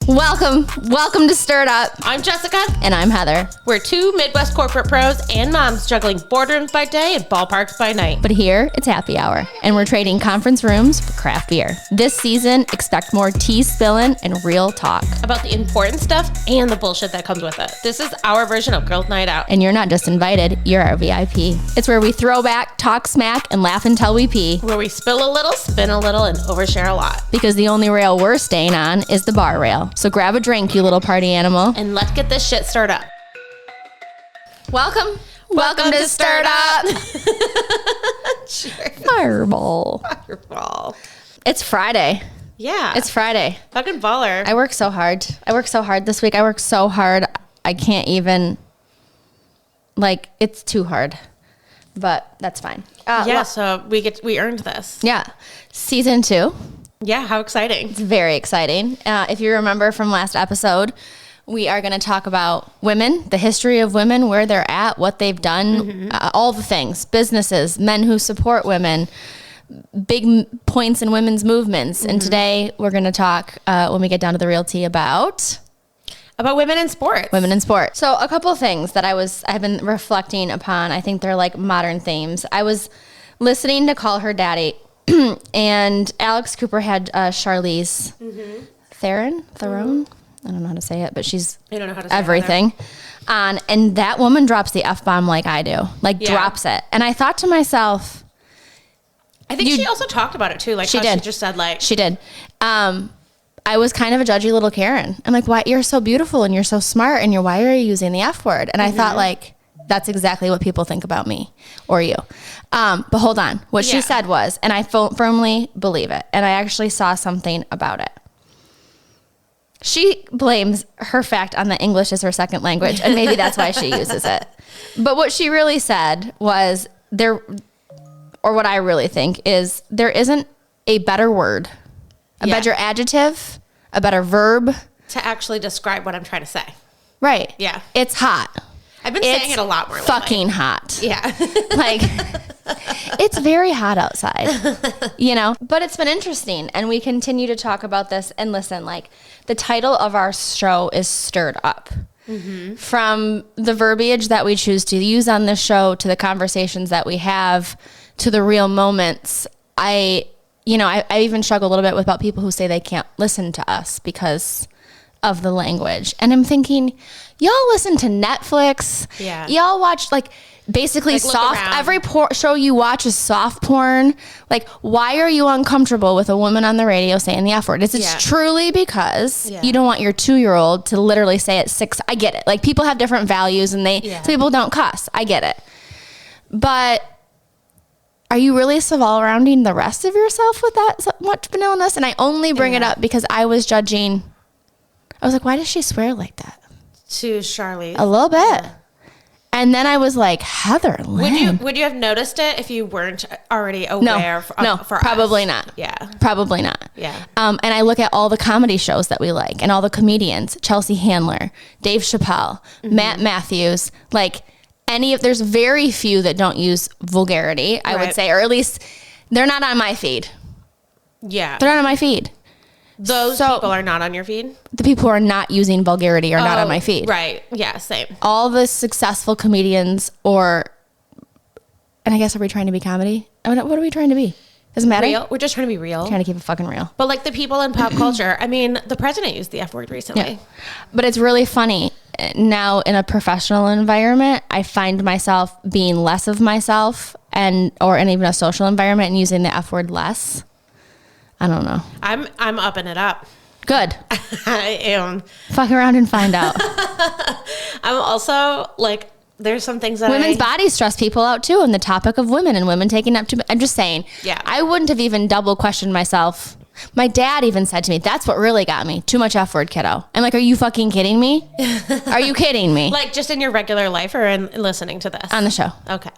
Welcome to Stirred Up. I'm Jessica. And I'm Heather. We're two Midwest corporate pros and moms juggling boardrooms by day and ballparks by night. But here, it's happy hour, and we're trading conference rooms for craft beer. This season, expect more tea spilling and real talk. About the important stuff and the bullshit that comes with it. This is our version of Girls Night Out. And you're not just invited, you're our VIP. It's where we throw back, talk smack, and laugh until we pee. Where we spill a little, spin a little, and overshare a lot. Because the only rail we're staying on is the bar rail. So grab a drink, you little party animal. And let's get this shit stirred up. Welcome to Stirred Up. Cheers. Fireball. Fireball. It's Friday. Yeah. It's Friday. Fucking baller. I work so hard. This week. I work so hard. I can't even, it's too hard. But that's fine. So we earned this. Yeah. Season 2. Yeah, how exciting. It's very exciting. If you remember from last episode, we are going to talk about women, the history of women, where they're at, what they've done, all the things, businesses, men who support women, big points in women's movements. And today we're going to talk, when we get down to the real tea, about women in sports. Women in sport. So a couple of things that I've been reflecting upon. I think they're like modern themes. I was listening to Call Her Daddy, and Alex Cooper had Charlize Theron. I don't know how to say it, but she's everything. And that woman drops the F-bomb like I do. Drops it. And I thought to myself, I think she also talked about it too. She just said She did. I was kind of a judgy little Karen. I'm like, why? You're so beautiful and you're so smart and why are you using the F word? And I thought that's exactly what people think about me or you. But hold on. What she said was, and I firmly believe it, and I actually saw something about it. She blames her fact on the English as her second language, and maybe that's why she uses it. But what she really said was what I really think is there isn't a better word, a better adjective, a better verb to actually describe what I'm trying to say. Right. Yeah. It's hot. I've been saying it a lot more lately. Fucking hot. Yeah. It's very hot outside, but it's been interesting. And we continue to talk about this and listen, the title of our show is Stirred Up. From the verbiage that we choose to use on this show to the conversations that we have to the real moments. I even struggle a little bit about people who say they can't listen to us because of the language. And I'm thinking, y'all listen to Netflix. Yeah. Y'all watch basically soft. Every show you watch is soft porn. Why are you uncomfortable with a woman on the radio saying the F word? Is it truly because you don't want your 2-year-old to literally say it 6? I get it. People have different values and some people don't cuss. I get it. But are you really surrounding the rest of yourself with that much vanillaNess? And I only bring it up because I was judging. I was like, why does she swear like that? To Charlize. A little bit. Yeah. And then I was like, Heather Lynn. Would you have noticed it if you weren't already aware? No, probably us? Not. Yeah. Probably not. Yeah. And I look at all the comedy shows that we like and all the comedians, Chelsea Handler, Dave Chappelle, Matt Matthews, there's very few that don't use vulgarity, I would say, or at least they're not on my feed. Yeah. They're not on my feed. Those people are not on your feed? The people who are not using vulgarity are not on my feed. Right. Yeah, same. All the successful comedians and I guess, are we trying to be comedy? I mean, what are we trying to be? Doesn't matter. Real. We're just trying to be real. Trying to keep it fucking real. But the people in pop culture, the president used the F word recently. Yeah. But it's really funny. Now in a professional environment, I find myself being less of myself or in even a social environment and using the F word less. I don't know. I'm upping it up. Good. I am. Fuck around and find out. I'm also there's some things that women's bodies stress people out too, and the topic of women and women taking up too. I'm just saying. Yeah. I wouldn't have even double questioned myself. My dad even said to me, "That's what really got me. Too much F word, kiddo." I'm like, "Are you fucking kidding me? Are you kidding me?" Just in your regular life or in listening to this on the show. Okay.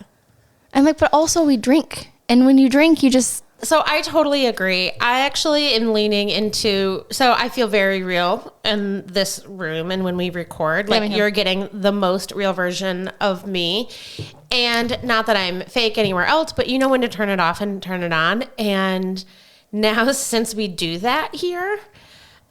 I'm like, but also we drink, and when you drink, you just. So I totally agree. I actually am leaning into, I feel very real in this room and when we record, you're getting the most real version of me. And not that I'm fake anywhere else, but you know when to turn it off and turn it on. And now since we do that here,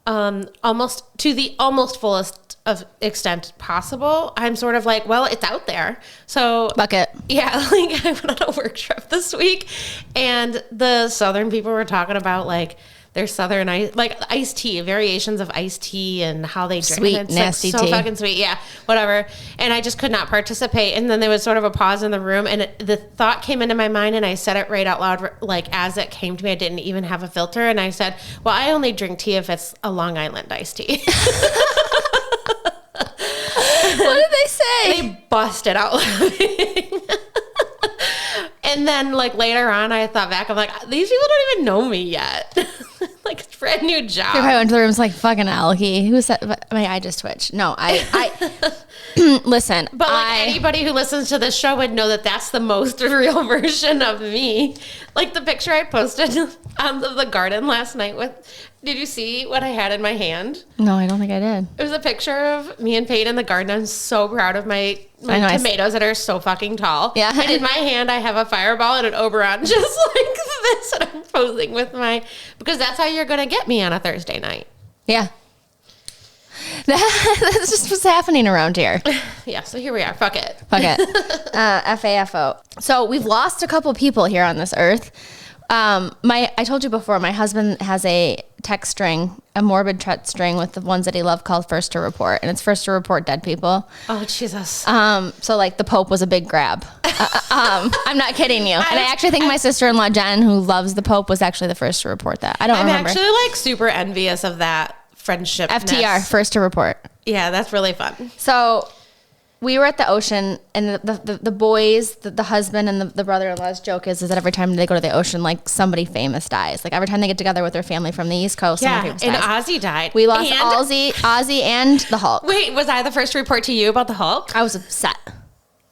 almost to the fullest of extent possible, I'm sort of like, well, it's out there. So bucket. Yeah, like I went on a work trip this week, and the Southern people were talking about like their Southern iced tea, variations of iced tea, and how they drink sweet, it. It's nasty like so tea. fucking sweet, yeah, whatever. And I just could not participate. And then there was sort of a pause in the room, and the thought came into my mind, and I said it right out loud, like as it came to me. I didn't even have a filter, and I said, "Well, I only drink tea if it's a Long Island iced tea." What did they say? They busted out laughing. And then, like, later on, I thought back, I'm like, these people don't even know me yet. Like, it's a brand new job. I went to the room, was like, fucking Alki. Who said, my eye just twitched. No, I listen. But, like, anybody who listens to this show would know that that's the most real version of me. Like, the picture I posted on the garden last night did you see what I had in my hand? No, I don't think I did. It was a picture of me and Peyton in the garden. I'm so proud of my tomatoes that are so fucking tall. Yeah. And in my hand, I have a Fireball and an Oberon, just like this. And I'm posing with because that's how you're going to get me on a Thursday night. Yeah. That's just what's happening around here. Yeah, so here we are. Fuck it. Fuck it. FAFO. So we've lost a couple people here on this earth. I told you before, my husband has a text string, a morbid text string with the ones that he loved called First to Report, and it's first to report dead people. Oh, Jesus. So like the Pope was a big grab. I'm not kidding you. And I actually think my sister-in-law, Jen, who loves the Pope, was actually the first to report that. I don't remember. I'm actually like super envious of that friendship. FTR, First to Report. Yeah, that's really fun. So we were at the ocean, and the boys, the husband and the brother-in-law's joke is that every time they go to the ocean, like somebody famous dies. Like every time they get together with their family from the East Coast, yeah, somebody famous and dies. Ozzy died. We lost Ozzy and the Hulk. Wait, was I the first to report to you about the Hulk? I was upset.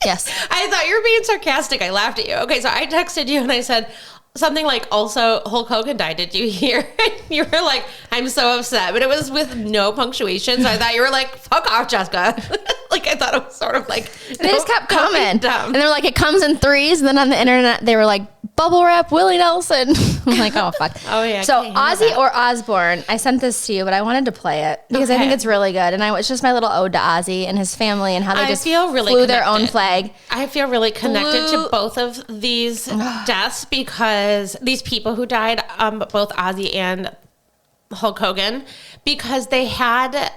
Yes. I thought you were being sarcastic. I laughed at you. Okay, so I texted you and I said something like, also, Hulk Hogan died. Did you hear? You were like, I'm so upset. But it was with no punctuation. So I thought you were like, fuck off, Jessica. Like, I thought it was sort of like... They just kept coming. And they were like, it comes in threes. And then on the internet, they were like, bubble wrap Willie Nelson. I'm like, oh, fuck. Oh, yeah. So Ozzy or Osbourne, I sent this to you, but I wanted to play it because I think it's really good. And it's just my little ode to Ozzy and his family and how they just flew their own flag. I feel really connected to both of these deaths because these people who died, both Ozzy and Hulk Hogan, because they had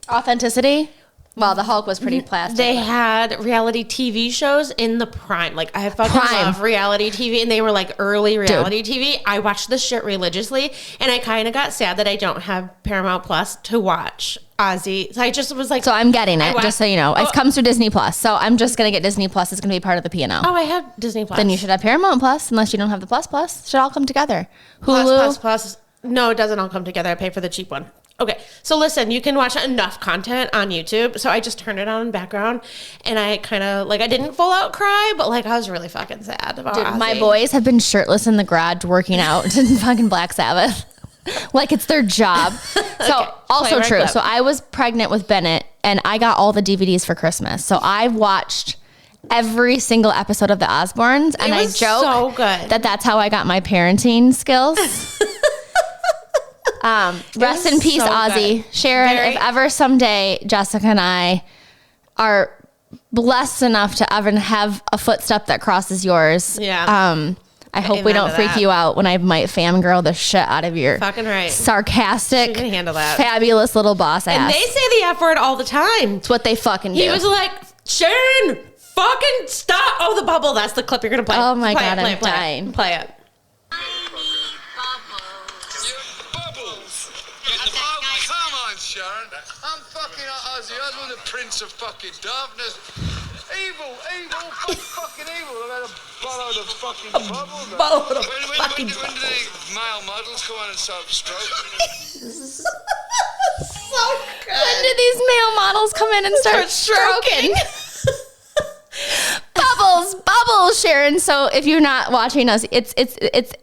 authenticity. Well, the Hulk was pretty plastic. They had reality TV shows in the prime. Like, I fucking love reality TV, and they were like early reality TV. I watched this shit religiously, and I kind of got sad that I don't have Paramount Plus to watch Ozzy. So I just was like... So I'm getting it, just so you know. It comes through Disney Plus. So I'm just going to get Disney Plus. It's going to be part of the P&L. Oh, I have Disney Plus. Then you should have Paramount Plus, unless you don't have the Plus. It should all come together. Hulu. Plus. No, it doesn't all come together. I pay for the cheap one. Okay, so listen, you can watch enough content on YouTube. So I just turned it on in background, and I kind of, like, I didn't full out cry, but, like, I was really fucking sad about Ozzy. My boys have been shirtless in the garage working out in fucking Black Sabbath. Like, it's their job. So, also true. So I was pregnant with Bennett, and I got all the DVDs for Christmas. So I've watched every single episode of the Osbournes, and I joke so good. that's how I got my parenting skills. Rest in peace, Ozzy. Sharon, if ever someday Jessica and I are blessed enough to ever have a footstep that crosses yours, I hope we don't freak you out when I might fangirl the shit out of your fucking right. sarcastic, can handle that. Fabulous little boss ass. And they say the F word all the time. It's what they fucking do. He was like, Sharon, fucking stop. Oh, the bubble. That's the clip you're going to play. Oh my God, I'm dying. Play it. Sharon, I'm fucking Ozzy Osbourne, the Prince of fucking Darkness. Evil, fucking evil. I've had a bottle of the fucking bubble. When do the male models go on and start stroking? This is so good. When do these male models come in and start stroking? Bubbles, Sharon. So if you're not watching us, it's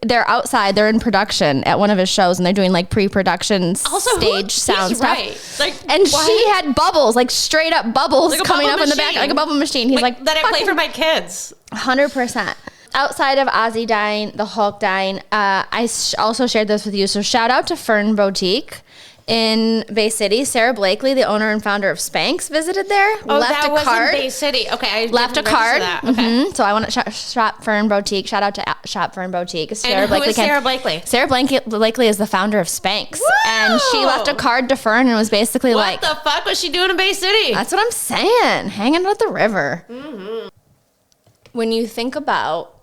they're outside, they're in production at one of his shows, and they're doing like pre-production stage sound stuff. Right. Like, and she had bubbles, like straight up bubbles, like coming up in the back, like a bubble machine. He's like that I play for my kids. 100%. Outside of Ozzy dying, the Hulk dying, I also shared this with you. So shout out to Fern Boutique. in Bay City. Sarah Blakely, the owner and founder of Spanx, visited there. Oh, that was in Bay City. Okay, I left a didn't card. register that. Okay. So I went to Shop Fern Boutique. Shout out to Shop Fern Boutique. And who is Sarah Blakely? Sarah Blakely is the founder of Spanx. Woo! And she left a card to Fern and was basically what the fuck was she doing in Bay City? That's what I'm saying. Hanging out at the river. Mm-hmm. When you think about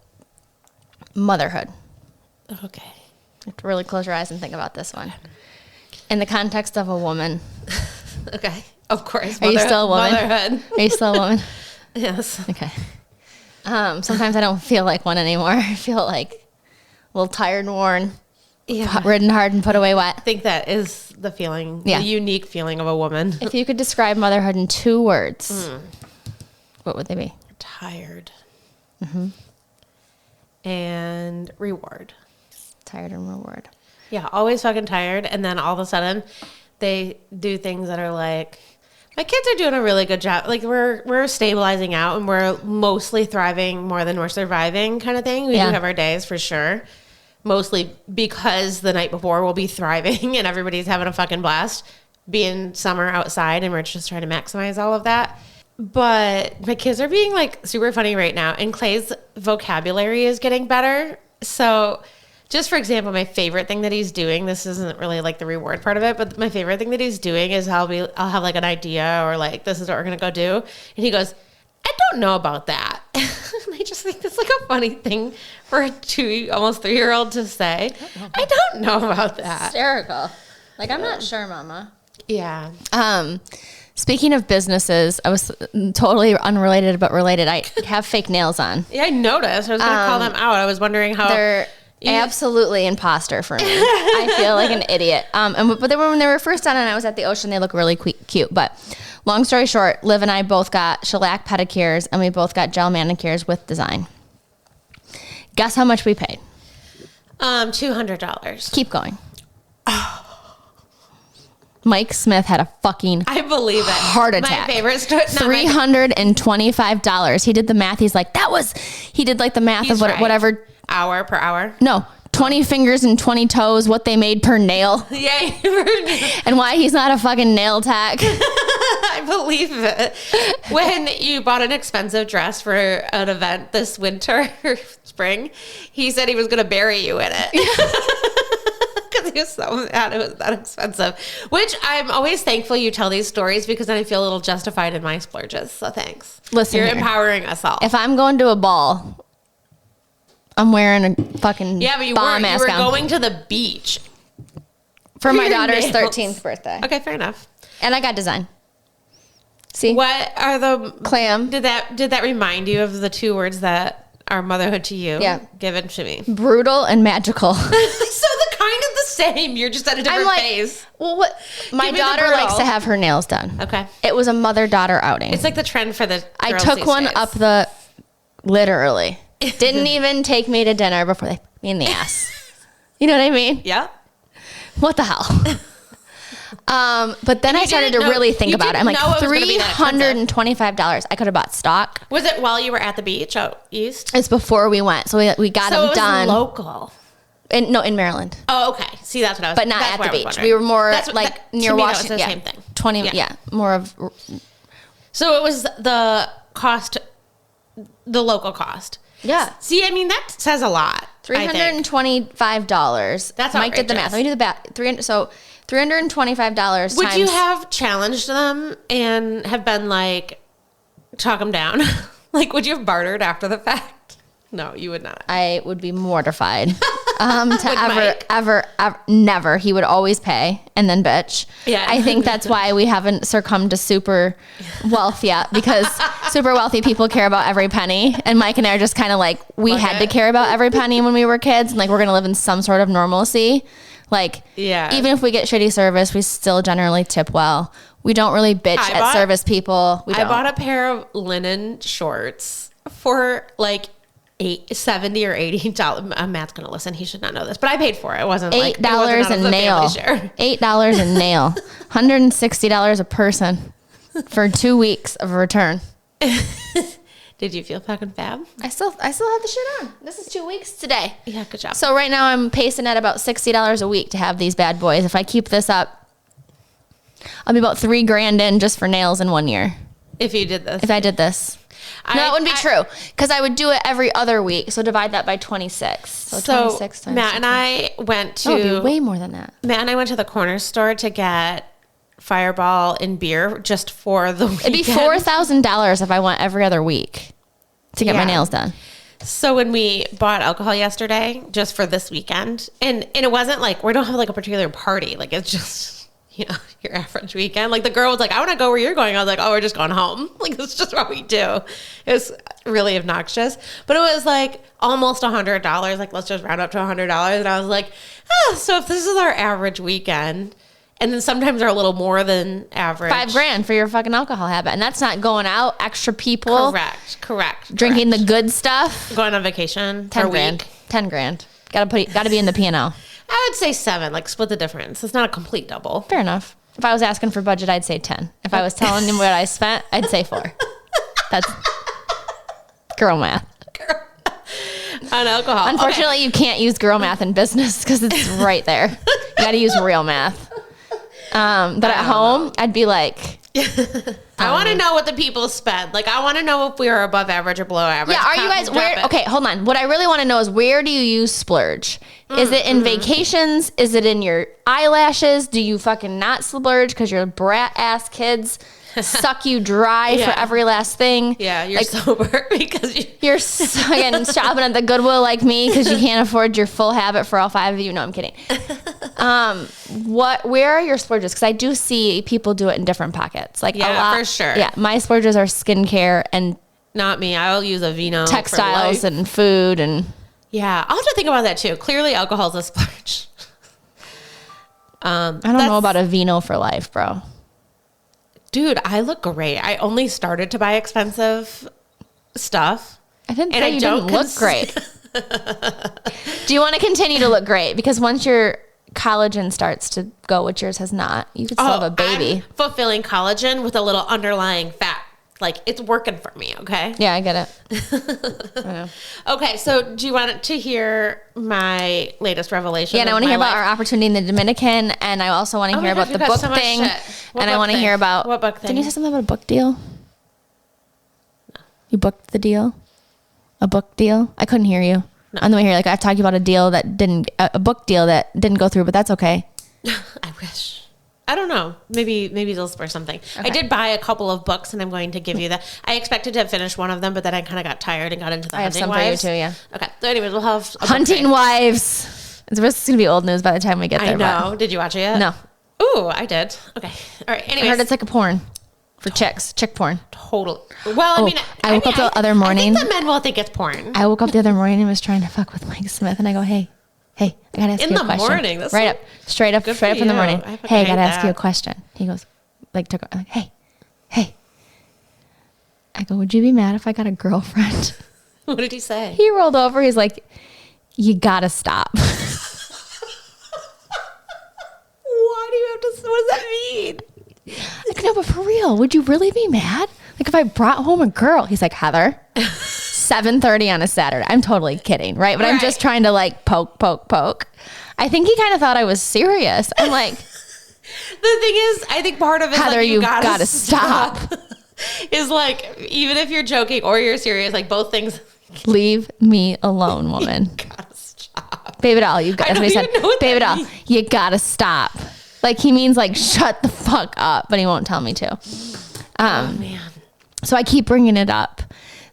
motherhood. Okay. You have to really close your eyes and think about this one. In the context of a woman. Okay. Of course. Are you still a woman? Motherhood. Are you still a woman? Yes. Okay. Sometimes I don't feel like one anymore. I feel like a little tired and worn. Yeah. Ridden hard and put away wet. I think that is the feeling, yeah. the unique feeling of a woman. If you could describe motherhood in 2 words, what would they be? Tired. Mm-hmm. And reward. Tired and reward. Yeah, always fucking tired. And then all of a sudden, they do things that are like, my kids are doing a really good job. Like we're stabilizing out and we're mostly thriving more than we're surviving kind of thing. We do have our days for sure. Mostly because the night before we'll be thriving and everybody's having a fucking blast being summer outside and we're just trying to maximize all of that. But my kids are being like super funny right now and Clay's vocabulary is getting better. So just for example, my favorite thing that he's doing, this isn't really like the reward part of it, but my favorite thing that he's doing is I'll have like an idea or like, this is what we're going to go do. And he goes, I don't know about that. And I just think that's like a funny thing for a almost 3-year-old to say. I don't know about that. Hysterical. Like, I'm not sure, Mama. Yeah. Speaking of businesses, I was totally unrelated but related. I have fake nails on. Yeah, I noticed. I was going to call them out. I was wondering how they're absolutely imposter for me. I feel like an idiot. But when they were first done and I was at the ocean, they look really cute. But long story short, Liv and I both got shellac pedicures and we both got gel manicures with design. Guess how much we paid? $200. Keep going. Mike Smith had a fucking heart attack. My favorite story. $325. He did the math. He's like, he did like the math of whatever. Hour per hour? No. 20 fingers and 20 toes, what they made per nail. Yeah. And why he's not a fucking nail tech. I believe it. When you bought an expensive dress for an event this winter or spring, he said he was going to bury you in it. Because he was so mad it was that expensive. Which I'm always thankful you tell these stories because then I feel a little justified in my splurges. So thanks. Listen, you're empowering us all. If I'm going to a ball, I'm wearing a fucking but you bomb-ass were gown. Going to the beach. For my daughter's 13th birthday. Okay, fair enough. And I got design. See? What are the... Clam. Did that remind you of the 2 words that are motherhood to you? Yeah. Given to me. Brutal and magical. So they're kind of the same. You're just at a different phase. Well, what? My daughter likes to have her nails done. Okay. It was a mother-daughter outing. It's like the trend for the I took one up the... Literally. Didn't even take me to dinner before they put me in the ass. You know what I mean? Yeah. What the hell? But then I started to really think about it. I'm like, $325. I could have bought stock. Was it while you were at the beach out east? It's before we went. So we got them done. Local. In Maryland. Oh, okay. See, that's what I was. But not at the beach. We were more near Washington. That was the same thing. 20. Yeah. More of. So it was the cost, the local cost. Yeah. See, I mean, that says a lot. $325. That's Mike did the math. Let me do the math. So $325. Would you have challenged them and have been like, talk them down? Like, would you have bartered after the fact? No, you would not. I would be mortified. Ever, never. He would always pay and then bitch. Yeah. I think that's why we haven't succumbed to super wealth yet, because super wealthy people care about every penny. And Mike and I are just kind of like, we had to care about every penny when we were kids. And like, we're going to live in some sort of normalcy. Like, even if we get shitty service, we still generally tip well. We don't really bitch at service people. I bought a pair of linen shorts for like $70 or $80. Matt's gonna listen. He should not know this, but I paid for it. It wasn't like $8 a nail. $8 a nail. $160 a person for 2 weeks of a return. Did you feel fucking fab? I still have the shit on. This is 2 weeks today. Yeah, good job. So right now I'm pacing at about $60 a week to have these bad boys. If I keep this up, I'll be about $3,000 in just for nails in 1 year. If you did this. If I did this. No, that wouldn't be true because I would do it every other week. So divide that by 26. So 26 times Matt and I went to... Oh, it'd be way more than that. Matt and I went to the corner store to get Fireball and beer just for the weekend. It'd be $4,000 if I went every other week to get my nails done. So when we bought alcohol yesterday, just for this weekend, and it wasn't like, we don't have like a particular party. Like it's just, you know, your average weekend. Like the girl was like, I want to go where you're going. I was like, oh, we're just going home. Like that's just what we do. It was really obnoxious, but it was like almost $100. Like let's just round up to $100. And I was like, so if this is our average weekend, and then sometimes are a little more than average. $5,000 for your fucking alcohol habit. And that's not going out, extra people. Correct. Drinking the good stuff. Going on vacation. $10,000. $10,000. Gotta be in the P&L. I would say 7, like split the difference. It's not a complete double. Fair enough. If I was asking for budget, I'd say 10. If I was telling him what I spent, I'd say 4. That's girl math. On alcohol. Unfortunately, you can't use girl math in business because it's right there. You gotta use real math. But at home, I'd be like... I want to know what the people spend. Like, I want to know if we are above average or below average. Yeah, are you guys... Okay, hold on. What I really want to know is where do you use splurge? Is it in vacations? Is it in your eyelashes? Do you fucking not splurge because your brat-ass kids suck you dry for every last thing? Yeah, you're sober because you're again shopping at the Goodwill like me because you can't afford your full habit for all 5 of you. No, I'm kidding. Where are your splurges? Because I do see people do it in different pockets. Like a lot, for sure. Yeah, my splurges are skincare and not me. I'll use a Vino textiles and food and I'll have to think about that too. Clearly, alcohol's a splurge. I don't know about a Vino for life, bro. Dude, I look great. I only started to buy expensive stuff. I didn't say you didn't look great. Do you want to continue to look great? Because once your collagen starts to go, which yours has not, you could still have a baby. I'm fulfilling collagen with a little underlying fat. Like, it's working for me, okay? Yeah, I get it. I know. Okay, so do you want to hear my latest revelation? Yeah, and I want to hear about our opportunity in the Dominican, and I also want to hear about the book thing. And I want to hear about... What book thing? Didn't you say something about a book deal? No. You booked the deal? A book deal? I couldn't hear you. No. On the way here, like, I've talked about a book deal that didn't go through, but that's okay. I wish. I don't know. Maybe they'll spur something. Okay. I did buy a couple of books, and I'm going to give you that. I expected to have finished one of them, but then I kind of got tired and got into the Hunting Wives. I have some for you too, yeah. Okay. So anyways, we'll have Hunting Wives. It's going to be old news by the time we get there. I know. But. Did you watch it yet? No. Ooh, I did. Okay. All right. Anyways. I heard it's like a porn for chicks. Chick porn. Total. Well, I woke up the other morning. I think the men will think it's porn. I woke up the other morning and was trying to fuck with Mike Smith, and I go, hey, I gotta ask you a question. In the morning, that's right up, straight up in the morning. Hey, I gotta ask you a question. He goes, I'm like, hey. I go, would you be mad if I got a girlfriend? What did he say? He rolled over. He's like, you gotta stop. Why do you have to? What does that mean? Like, no, but for real, would you really be mad? Like if I brought home a girl? He's like, Heather. 7:30 on a Saturday. I'm totally kidding, right? But I'm just trying to like poke. I think he kind of thought I was serious. I'm like, the thing is, I think part of it is Heather, like, you gotta stop. Is like, even if you're joking or you're serious, like both things. Leave me alone, woman. You gotta stop. Baby doll, you gotta, that's what he said. Baby doll, you gotta stop. Like he means like shut the fuck up, but he won't tell me to. Oh man. So I keep bringing it up.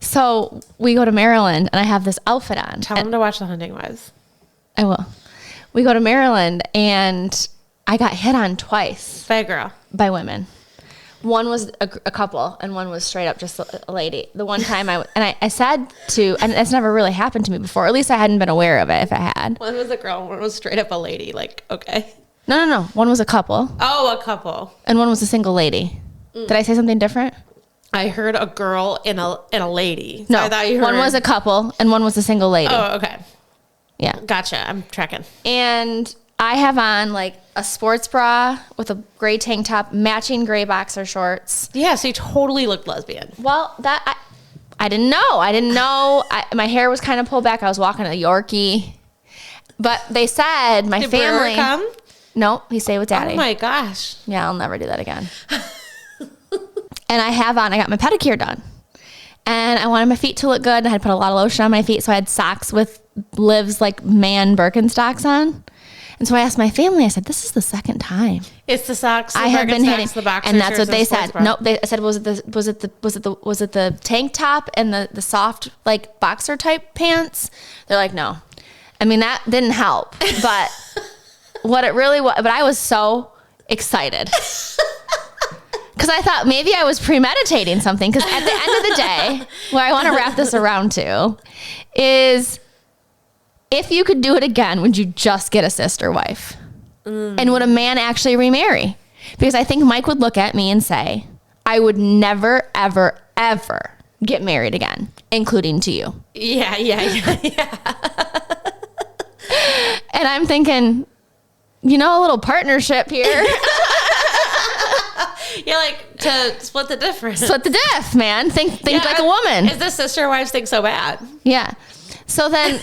So we go to Maryland and I have this outfit on. Tell him to watch The Hunting Wives. I will. We go to Maryland and I got hit on twice. By a girl. By women. One was a couple and one was straight up just a lady. The one time I said to, and it's never really happened to me before, or at least I hadn't been aware of it if it had. One was a girl, one was straight up a lady. Like, okay. No. One was a couple. Oh, a couple. And one was a single lady. Did I say something different? I heard a girl and a lady. So no, I thought you heard one was a couple and one was a single lady. Oh, okay. Yeah. Gotcha. I'm tracking. And I have on like a sports bra with a gray tank top, matching gray boxer shorts. Yeah, so you totally looked lesbian. Well, I didn't know. My hair was kind of pulled back. I was walking a Yorkie. But they said my Did family... Brewer come? No, he stayed with daddy. Oh my gosh. Yeah, I'll never do that again. And I got my pedicure done. And I wanted my feet to look good. I had put a lot of lotion on my feet. So I had socks with Liv's like man Birkenstocks on. And so I asked my family, I said, this is the second time. It's the socks. I have been hitting, and that's what they said. Nope, I said, was it the tank top and the soft like boxer type pants? They're like, no. I mean, that didn't help, but what it really was, but I was so excited because I thought maybe I was premeditating something. Because at the end of the day, where I want to wrap this around to is, if you could do it again, would you just get a sister wife? And would a man actually remarry? Because I think Mike would look at me and say, I would never, ever, ever get married again, including to you. Yeah. And I'm thinking, a little partnership here. Yeah, like to split the difference. Split the diff, man. Think like a woman. Is the sister wives think so bad? Yeah. So then...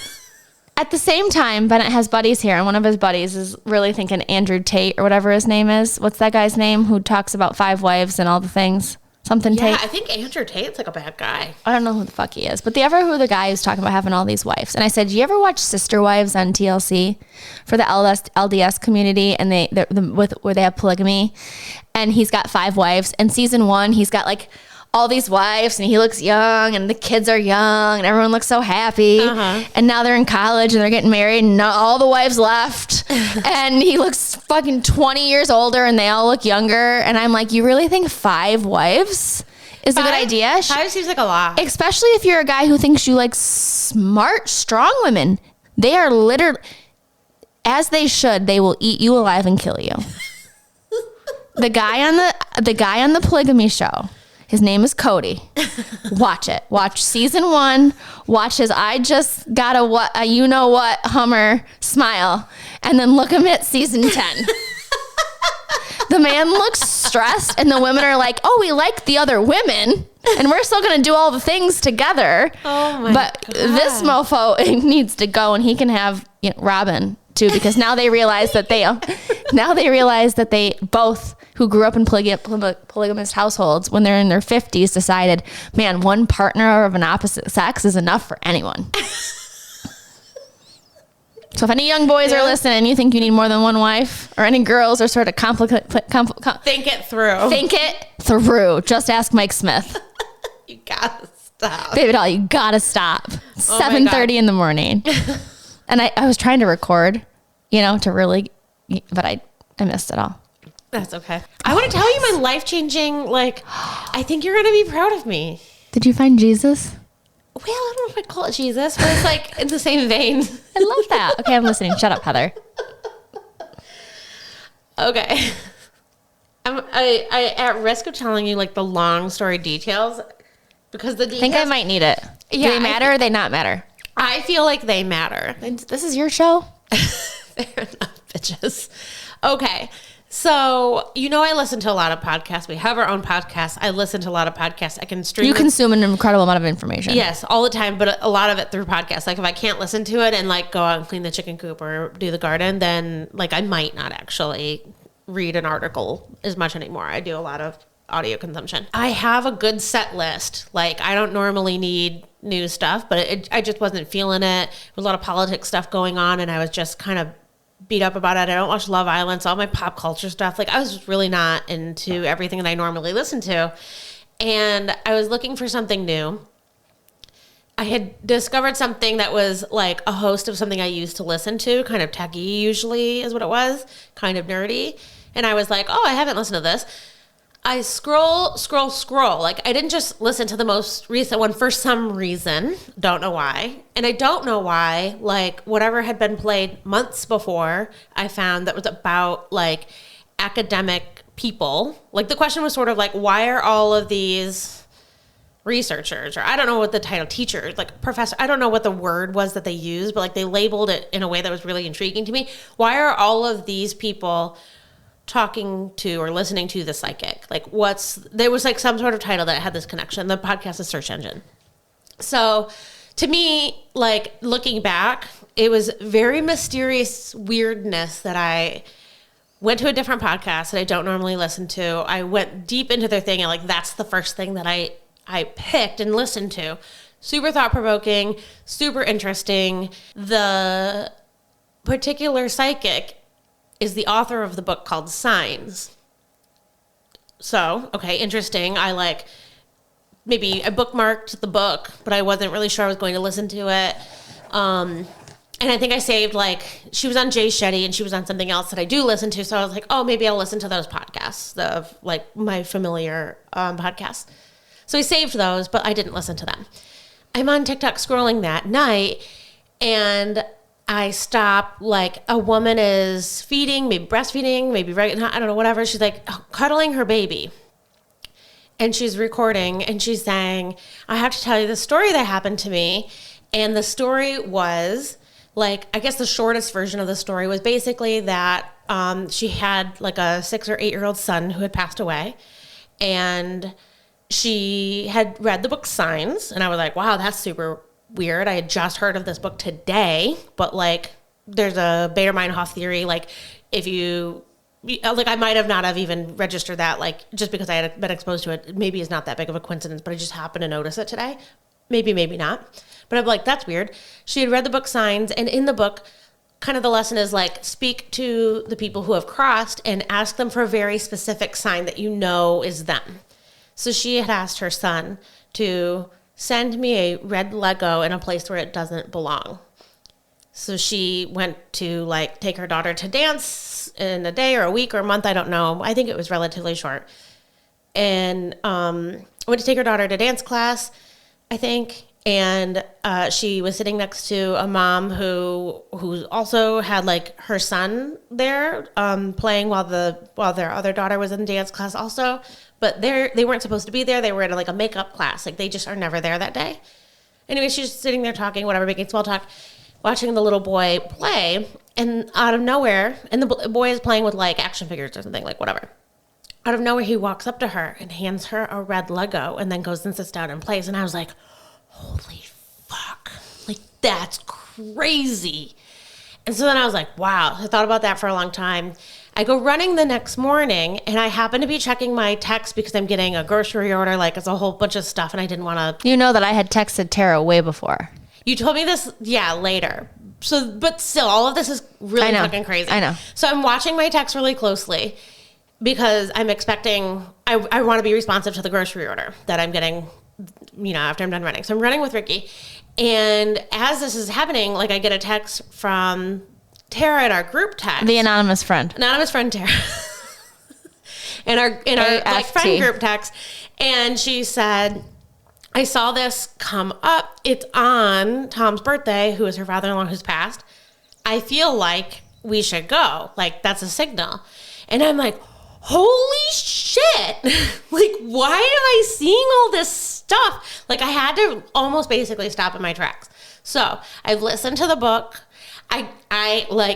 At the same time, Bennett has buddies here, and one of his buddies is really thinking Andrew Tate or whatever his name is. What's that guy's name who talks about 5 wives and all the things? Tate? I think Andrew Tate's like a bad guy. I don't know who the fuck he is, but the guy who's talking about having all these wives. And I said, do you ever watch Sister Wives on TLC for the LDS community, and where they have polygamy? And he's got 5 wives. And season 1, he's got like all these wives, and he looks young, and the kids are young, and everyone looks so happy. And now they're in college and they're getting married, and now all the wives left, and he looks fucking 20 years older, and they all look younger. And I'm like, you really think 5 wives is a good idea? 5 seems like a lot, especially if you're a guy who thinks you like smart, strong women. They are literally, as they should, they will eat you alive and kill you. The guy on the polygamy show, his name is Cody. Watch it. Watch season 1. Watch his I just got a you know what Hummer smile, and then look him at season 10. The man looks stressed, and the women are like, "Oh, we like the other women, and we're still gonna do all the things together." Oh my God. This mofo needs to go, and he can have Robin too, because now they realize that they both, who grew up in polygamous households, when they're in their 50s, decided, man, one partner of an opposite sex is enough for anyone. So if any young boys are listening, you think you need more than one wife, or any girls are sort of think it through. Think it through. Just ask Mike Smith. You gotta stop. Baby doll, you gotta stop. 7:30 in the morning. And I was trying to record, to really, but I missed it all. That's okay. I want to tell you my life-changing, I think you're going to be proud of me. Did you find Jesus? Well, I don't know if I'd call it Jesus, but it's like in the same vein. I love that. Okay, I'm listening. Shut up, Heather. Okay. I at risk of telling you the long story details, because the details, I think I might need it. Do they matter or do they not matter? I feel like they matter. This is your show? Fair enough, bitches. Okay. So, I listen to a lot of podcasts. We have our own podcast. I listen to a lot of podcasts. I can stream. You consume an incredible amount of information. Yes, all the time, but a lot of it through podcasts. Like if I can't listen to it and go out and clean the chicken coop or do the garden, then I might not actually read an article as much anymore. I do a lot of audio consumption. I have a good set list. I don't normally need new stuff, but I just wasn't feeling it. There was a lot of politics stuff going on, and I was just kind of beat up about it. I don't watch Love Island, so all my pop culture stuff. I was just really not into everything that I normally listen to. And I was looking for something new. I had discovered something that was a host of something I used to listen to, kind of techie usually is what it was, kind of nerdy. And I was like, oh, I haven't listened to this. I scroll. I didn't just listen to the most recent one for some reason. Don't know why. And I don't know why, whatever had been played months before, I found that was about academic people. The question was sort of why are all of these researchers, or I don't know what the title, teachers, professor, I don't know what the word was that they used, but they labeled it in a way that was really intriguing to me. Why are all of these people talking to or listening to the psychic? There was some sort of title that had this connection. The podcast is Search Engine. So to me, looking back, it was very mysterious weirdness that I went to a different podcast that I don't normally listen to. I went deep into their thing, and like that's the first thing that I picked and listened to. Super thought-provoking, super interesting. The particular psychic is the author of the book called Signs. So, okay, interesting. I bookmarked the book, but I wasn't really sure I was going to listen to it. And I think I saved, she was on Jay Shetty and she was on something else that I do listen to. So I was like, oh, maybe I'll listen to those podcasts, my familiar podcasts. So I saved those, but I didn't listen to them. I'm on TikTok scrolling that night, and I stop, a woman is feeding, maybe breastfeeding, maybe, I don't know, whatever. She's cuddling her baby. And she's recording, and she's saying, I have to tell you the story that happened to me. And the story was, I guess the shortest version of the story was basically that she had, a 6 or 8 year old son who had passed away. And she had read the book Signs. And I was like, wow, that's super weird. I had just heard of this book today. But, there's a Bader-Meinhof theory. If you... I might have not have even registered that, just because I had been exposed to it. Maybe it's not that big of a coincidence, but I just happened to notice it today. Maybe, maybe not. But I'm like, that's weird. She had read the book Signs, and in the book, kind of the lesson is speak to the people who have crossed and ask them for a very specific sign that you know is them. So she had asked her son to send me a red Lego in a place where it doesn't belong. So she went to take her daughter to dance in a day or a week or a month. I don't know. I think it was relatively short. And went to take her daughter to dance class, I think. And she was sitting next to a mom who also had her son there playing while their other daughter was in dance class also. But they weren't supposed to be there. They were at a makeup class. They just are never there that day. Anyway, she's sitting there talking, whatever, making small talk, watching the little boy play, and out of nowhere, and the boy is playing with action figures or something, whatever. Out of nowhere, he walks up to her and hands her a red Lego and then goes and sits down and plays. And I was like, holy fuck, that's crazy. And so then I was like, wow, I thought about that for a long time. I go running the next morning, and I happen to be checking my text because I'm getting a grocery order, it's a whole bunch of stuff, and I didn't want to. You know that I had texted Tara way before. You told me this, later. So, but still, all of this is really fucking crazy. I know. So I'm watching my text really closely because I'm expecting, I want to be responsive to the grocery order that I'm getting, after I'm done running. So I'm running with Ricky. And as this is happening, I get a text from Tara in our group text. The anonymous friend. Anonymous friend Tara. in our friend group text. And she said, I saw this come up. It's on Tom's birthday, who is her father-in-law who's passed. I feel like we should go. That's a signal. And I'm like, holy shit. Why am I seeing all this stuff? I had to almost basically stop in my tracks. So I've listened to the book. I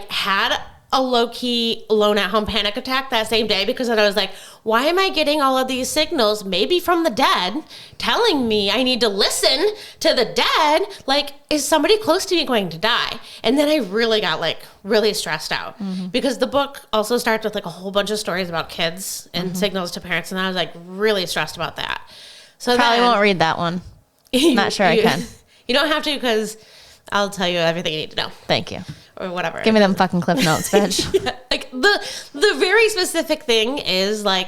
had a low-key alone-at-home panic attack that same day because I was like, why am I getting all of these signals, maybe from the dead, telling me I need to listen to the dead? Is somebody close to me going to die? And then I really got, really stressed out because the book also starts with, a whole bunch of stories about kids and signals to parents, and I was, really stressed about that. So probably won't read that one. Not sure I can. You don't have to because I'll tell you everything you need to know. Thank you. Or whatever. Give me them fucking cliff notes, bitch. Yeah, the very specific thing is a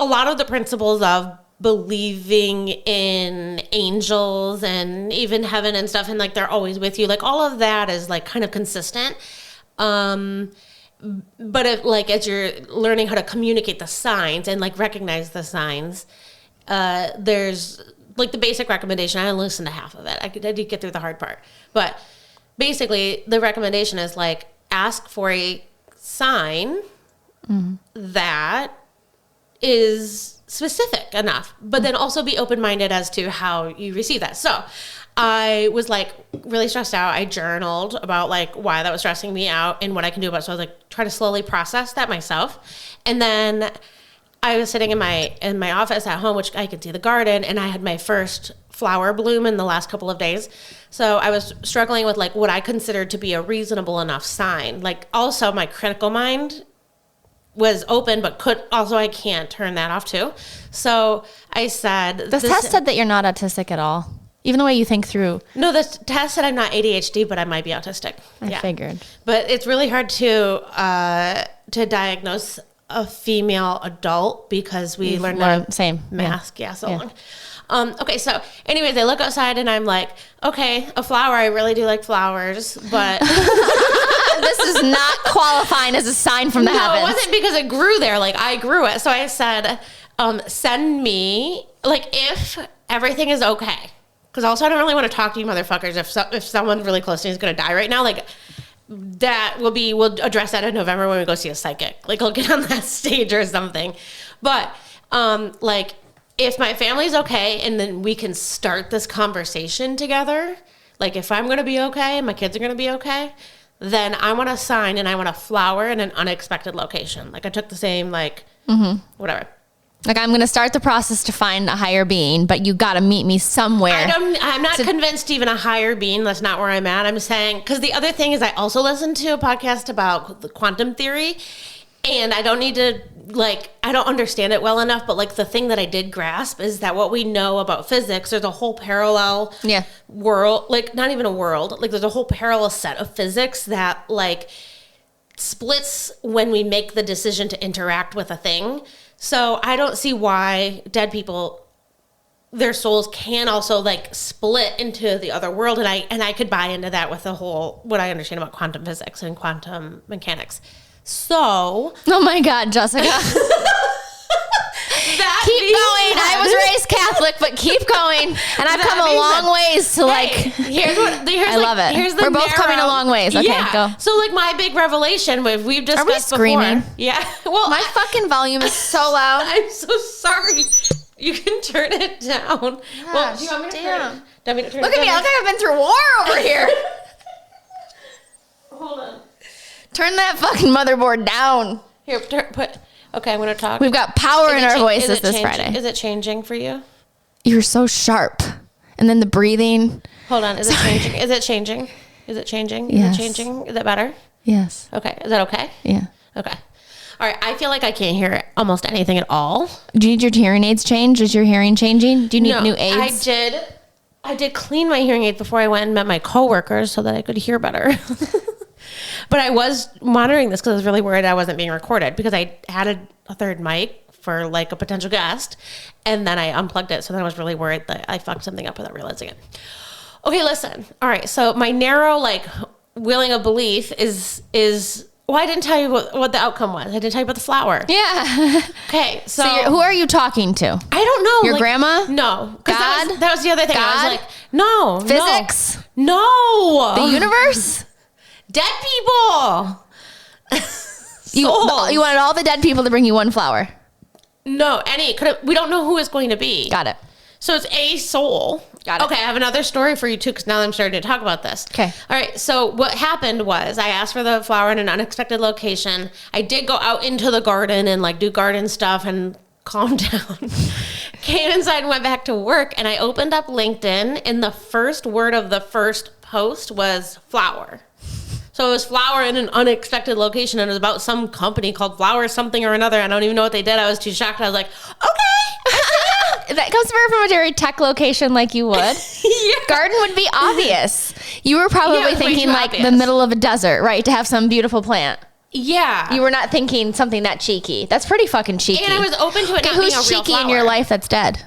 lot of the principles of believing in angels and even heaven and stuff, and they're always with you. All of that is kind of consistent. But if, as you're learning how to communicate the signs and recognize the signs, there's the basic recommendation. I listened to half of it. I did get through the hard part, but basically, the recommendation is ask for a sign that is specific enough, but then also be open-minded as to how you receive that. So I was really stressed out. I journaled about why that was stressing me out and what I can do about it. So I was try to slowly process that myself. And then I was sitting in my office at home, which I could see the garden, and I had my first flower bloom in the last couple of days. So I was struggling with like what I considered to be a reasonable enough sign. Like also my critical mind was open, but I can't turn that off too. So I said, the test said that you're not autistic at all. Even the way you think through. No, the test said I'm not ADHD, but I might be autistic. I figured. But it's really hard to diagnose a female adult because we learned that same mask. Yeah, so long. Okay, so anyways, I look outside and I'm like, okay, a flower. I really do like flowers, but this is not qualifying as a sign from the heavens. No, it wasn't because it grew there. Like I grew it. So I said, send me, like if everything is okay. Because also I don't really want to talk to you motherfuckers if someone really close to me is going to die right now. Like we'll address that in November when we go see a psychic. Like I'll get on that stage or something. But like if my family's okay and then we can start this conversation together, like if I'm going to be okay and my kids are going to be okay, then I want a sign and I want a flower in an unexpected location. Like I took the same whatever. Like I'm going to start the process to find a higher being, but you got to meet me somewhere. I'm not convinced even a higher being. That's not where I'm at. I'm saying, because the other thing is I also listened to a podcast about the quantum theory, and I don't need to, like, I don't understand it well enough, but like the thing that I did grasp is that what we know about physics, there's a whole parallel world, like not even a world, like there's a whole parallel set of physics that like splits when we make the decision to interact with a thing. So I don't see why dead people, their souls can also like split into the other world. And I could buy into that with the whole, what I understand about quantum physics and quantum mechanics. So. Oh my God, Jessica. Keep going. I was raised Catholic, but keep going. And I've come a long ways to I love it. We're both coming a long ways. Okay, go. So like my big revelation, we've discussed before. Are we screaming? Yeah. Well, my fucking volume is so loud. I'm so sorry. You can turn it down. Gosh, well, do you want me to turn it? Do you want me to turn Look it at me. I look like I've been through war over here. Hold on. Turn that fucking motherboard down. Here, okay, I'm going to talk. We've got power in our voices this Friday. Is it changing for you? You're so sharp. And then the breathing. Hold on. Is it changing? Is it changing? Is it changing? Yes. Is it changing? Is that better? Yes. Okay. Is that okay? Yeah. Okay. All right. I feel like I can't hear almost anything at all. Do you need your hearing aids changed? Is your hearing changing? Do you need new aids? I did clean my hearing aids before I went and met my coworkers so that I could hear better. But I was monitoring this because I was really worried I wasn't being recorded because I had a third mic for like a potential guest, and then I unplugged it. So then I was really worried that I fucked something up without realizing it. Okay, listen. All right. So my narrow like willing of belief is well, I didn't tell you what the outcome was. I didn't tell you about the flower. Yeah. Okay. So who are you talking to? I don't know. Your grandma? No. God? That was the other thing. God? I was like, no. Physics? No. The universe? Dead people. You wanted all the dead people to bring you one flower. No, we don't know who it's going to be. Got it. So it's a soul. Got it. Okay, I have another story for you too, because now I'm starting to talk about this. Okay. All right. So what happened was I asked for the flower in an unexpected location. I did go out into the garden and like do garden stuff and calm down. Came inside and went back to work, and I opened up LinkedIn, and the first word of the first post was flower. So it was flower in an unexpected location, and it was about some company called Flower something or another. I don't even know what they did. I was too shocked. I was like, okay. That comes from a very tech location like you would. Yeah. Garden would be obvious. You were probably thinking like the middle of a desert, right? To have some beautiful plant. Yeah. You were not thinking something that cheeky. That's pretty fucking cheeky. And I was open to it not being a real who's cheeky flower in your life that's dead?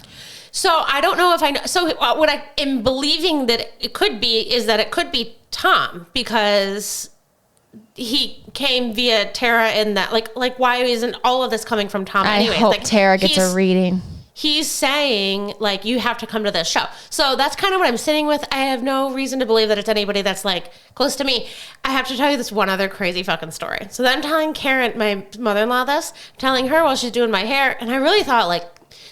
So I don't know if I know. So what I am believing that it could be is that it could be Tom, because he came via Tara, and that like why isn't all of this coming from Tom anyway? I hope like, Tara gets a reading. He's saying like, you have to come to this show. So that's kind of what I'm sitting with. I have no reason to believe that it's anybody that's like close to me. I have to tell you this one other crazy fucking story. So then I'm telling Karen, my mother-in-law, this, telling her while she's doing my hair, and I really thought like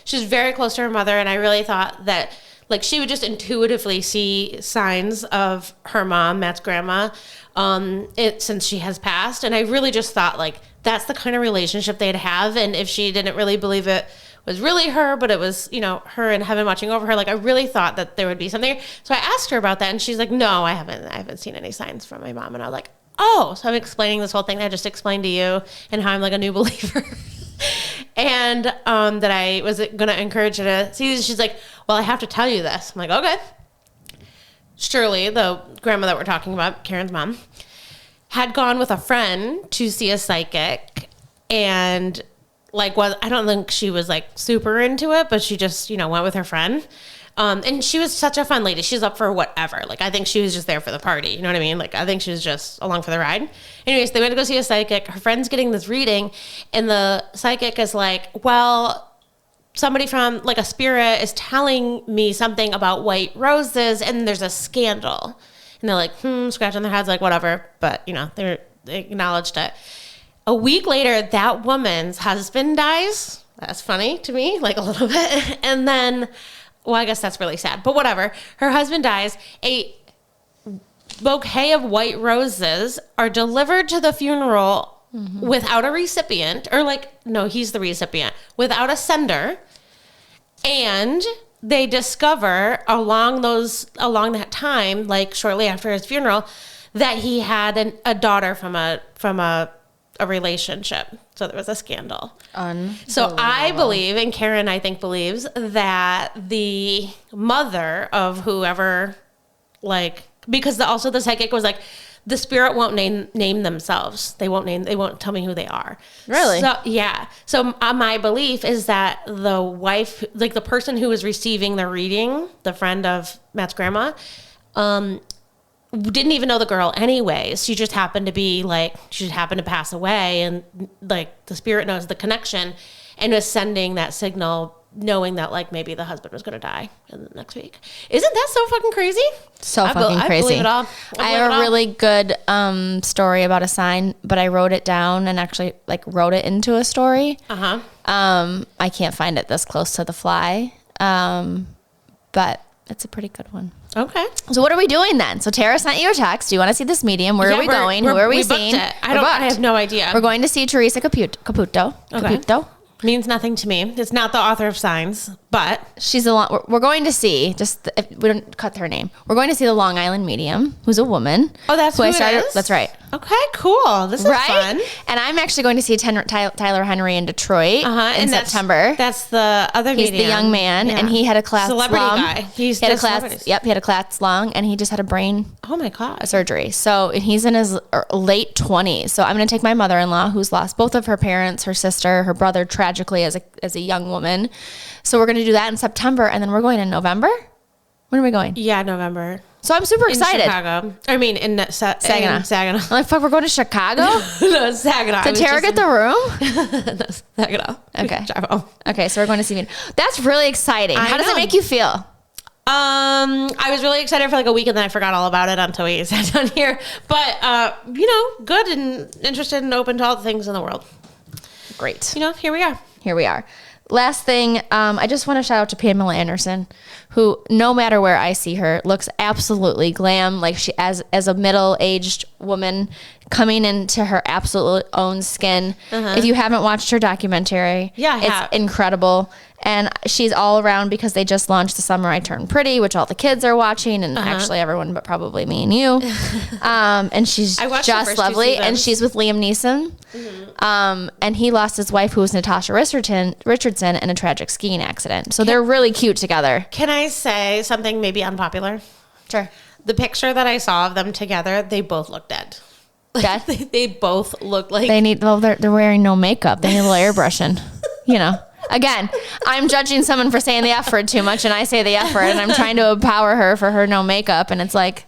she's very close to her mother, and I really thought that like she would just intuitively see signs of her mom, Matt's grandma, since she has passed. And I really just thought like that's the kind of relationship they'd have. And if she didn't really believe it was really her, but it was, you know, her in heaven watching over her, like I really thought that there would be something. So I asked her about that, and she's like, no, I haven't seen any signs from my mom. And I was like, oh, so I'm explaining this whole thing that I just explained to you and how I'm like a new believer. And that I was going to encourage her to see this. She's like, well, I have to tell you this. I'm like, okay. Shirley, the grandma that we're talking about, Karen's mom, had gone with a friend to see a psychic, and like, I don't think she was like super into it, but she just, you know, went with her friend. And she was such a fun lady. She's up for whatever. Like, I think she was just there for the party. You know what I mean? Like, I think she was just along for the ride. Anyways, they went to go see a psychic. Her friend's getting this reading, and the psychic is like, well, somebody from like a spirit is telling me something about white roses, and there's a scandal. And they're like, scratching their heads, like, whatever. But, you know, they acknowledged it. A week later, that woman's husband dies. That's funny to me, like a little bit. And then, well, I guess that's really sad, but whatever. Her husband dies. A bouquet of white roses are delivered to the funeral without a recipient, or like, no, he's the recipient, without a sender. And they discover along that time, like shortly after his funeral, that he had a daughter from a relationship. So there was a scandal. So I believe, and Karen I think believes, that the mother of whoever, like, because also the psychic was like, the spirit won't name themselves. They won't tell me who they are. Really? So yeah. So my belief is that the wife, like the person who was receiving the reading, the friend of Matt's grandma, didn't even know the girl anyways. She just happened to pass away, and like the spirit knows the connection and was sending that signal, knowing that like maybe the husband was going to die in the next week. Isn't that so fucking crazy? So fucking crazy. I believe it all. I have a really good story about a sign, but I wrote it down and actually like wrote it into a story. I can't find it this close to the fly, but it's a pretty good one. Okay. So what are we doing then? So Tara sent you a text. Do you want to see this medium? Where are we going? Who are we seeing? I have no idea. We're going to see Teresa Caputo. Okay. Caputo. Means nothing to me. It's not the author of Signs, but she's we're going to see, if we don't cut her name, we're going to see the Long Island medium, who's a woman. Oh, that's who it is? That's right. Okay, cool. This is fun. And I'm actually going to see Tyler Henry in Detroit in September. That's the other medium. He's the young man, and he had a class celebrity guy. He had a class. Yep, he had a class long, and he just had a brain. Oh my god, surgery. So he's in his late 20s. So I'm going to take my mother-in-law, who's lost both of her parents, her sister, her brother, tragically as a young woman. So we're going to do that in September, and then we're going in November. When are we going? Yeah, November. So I'm super excited. In Chicago. I mean, in Saginaw. I'm like, fuck, we're going to Chicago? No, Saginaw. Did Tara get the room? No, Saginaw. Okay. Drive home. Okay, so we're going to see. That's really exciting. How does it make you feel? I was really excited for like a week, and then I forgot all about it until we sat down here. But, good and interested and open to all the things in the world. Great. Here we are. Here we are. Last thing, I just want to shout out to Pamela Anderson, who, no matter where I see her, looks absolutely glam. Like she, as a middle-aged woman, coming into her absolute own skin. If you haven't watched her documentary, it's incredible. And she's all around because they just launched The Summer I Turned Pretty, which all the kids are watching, and actually everyone but probably me and you. And she's just lovely. And she's with Liam Neeson. And he lost his wife, who was Natasha Richardson, in a tragic skiing accident. So they're really cute together. Can I say something maybe unpopular? Sure. The picture that I saw of them together, they both look dead. Dead? They both look like... They're wearing no makeup. They need a little airbrushing, Again, I'm judging someone for saying the F word too much, and I say the F word, and I'm trying to empower her for her no makeup, and it's like...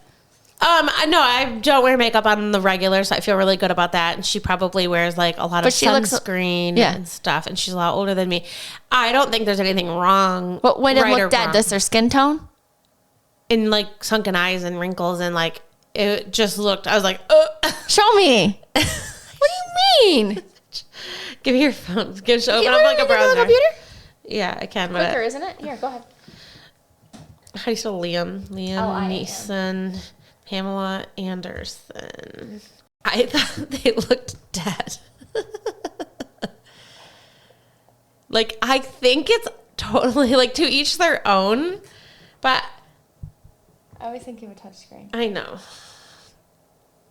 No, I don't wear makeup on the regular, so I feel really good about that. And she probably wears like a lot of sunscreen and stuff, and she's a lot older than me. I don't think there's anything wrong. But when it looked dead, does their skin tone? In like sunken eyes and wrinkles, and like it just looked. I was like, show me. What do you mean? Give me your phone. Open up like a browser. Computer? Yeah, I can. Quicker, isn't it? Here, go ahead. How do you spell Liam? Neeson. Pamela Anderson. I thought they looked dead. Like, I think it's totally, like, to each their own, but... I always think you have a touchscreen. I know.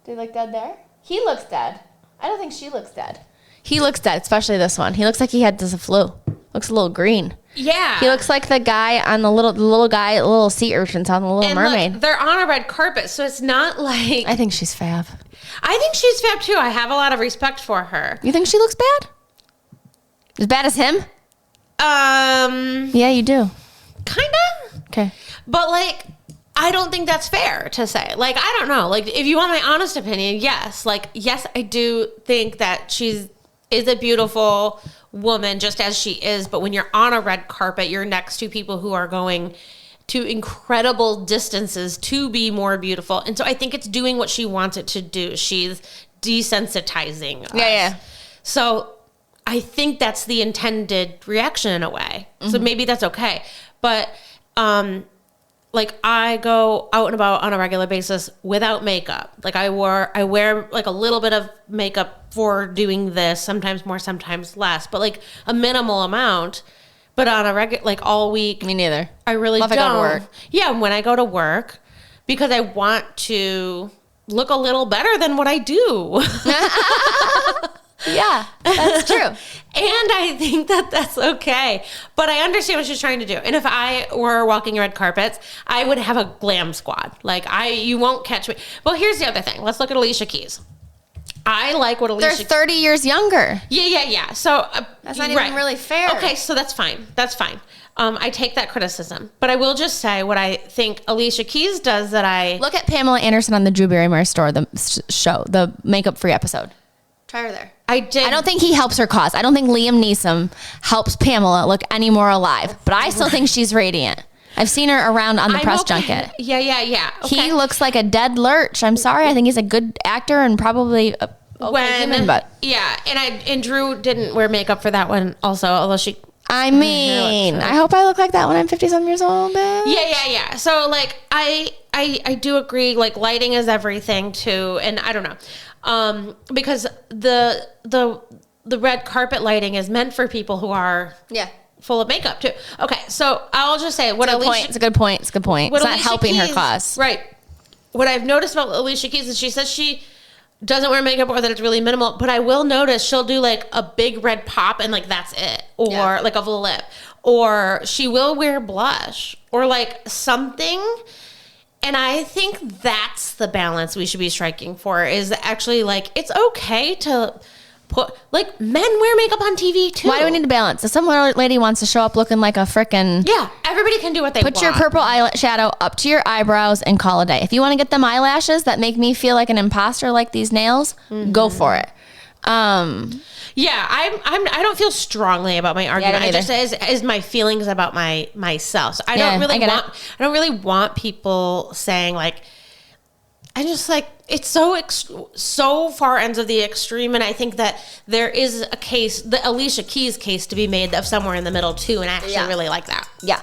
Do you look dead there? He looks dead. I don't think she looks dead. He looks dead, especially this one. He looks like he had the flu. Looks a little green. Yeah. He looks like the guy on the little sea urchins on The Little Mermaid. Look, they're on a red carpet, so it's not like... I think she's fab. I think she's fab, too. I have a lot of respect for her. You think she looks bad? As bad as him? Yeah, you do. Kind of. Okay. But, like, I don't think that's fair to say. Like, I don't know. Like, if you want my honest opinion, yes. Like, yes, I do think that is a beautiful woman just as she is. But when you're on a red carpet, you're next to people who are going to incredible distances to be more beautiful. And so I think it's doing what she wants it to do. She's desensitizing us. Yeah. So I think that's the intended reaction in a way. So maybe that's okay. But, like, I go out and about on a regular basis without makeup. Like, I wear like a little bit of makeup for doing this, sometimes more, sometimes less, but like a minimal amount. But on a regular, like all week. Me neither. I really Love don't. I go to work. Yeah, when I go to work, because I want to look a little better than what I do. Yeah, that's true. And I think that that's okay. But I understand what she's trying to do. And if I were walking red carpets, I would have a glam squad. Like, you won't catch me. Well, here's the other thing. Let's look at Alicia Keys. I like what Alicia... They're 30 years younger. Yeah. So... that's not even really fair. Okay, so that's fine. I take that criticism. But I will just say what I think Alicia Keys does that I... Look at Pamela Anderson on the Drew Barrymore store, the show, the makeup-free episode. Try her there. I don't think he helps her cause. I don't think Liam Neeson helps Pamela look any more alive. But I still think she's radiant. I've seen her around on the press junket. Yeah. Okay. He looks like a dead lurch. I'm sorry. I think he's a good actor and probably a human, but... Yeah, and Drew didn't wear makeup for that one also, although she... I mean, I hope I look like that when I'm 50-some years old, bitch. Yeah. So, like, I do agree, like, lighting is everything, too, and I don't know. Because the red carpet lighting is meant for people who are full of makeup too. Okay, so I'll just say it's a good point. It's not helping her cause. Right. What I've noticed about Alicia Keys is she says she doesn't wear makeup or that it's really minimal, but I will notice she'll do like a big red pop and like that's it. Or like a lip. Or she will wear blush or like something. And I think that's the balance we should be striking for is actually like, it's okay to put, like, men wear makeup on TV too. Why do we need to balance? If some lady wants to show up looking like a frickin'... Yeah, everybody can do what they want. Put your purple eyeshadow up to your eyebrows and call it a day. If you want to get them eyelashes that make me feel like an imposter like these nails, go for it. Yeah, I don't feel strongly about my argument. I just is my feelings about myself. So I don't really want people saying like, I just like it's so far ends of the extreme, and I think that there is a case, the Alicia Keys case, to be made of somewhere in the middle too, and I actually really like that. Yeah.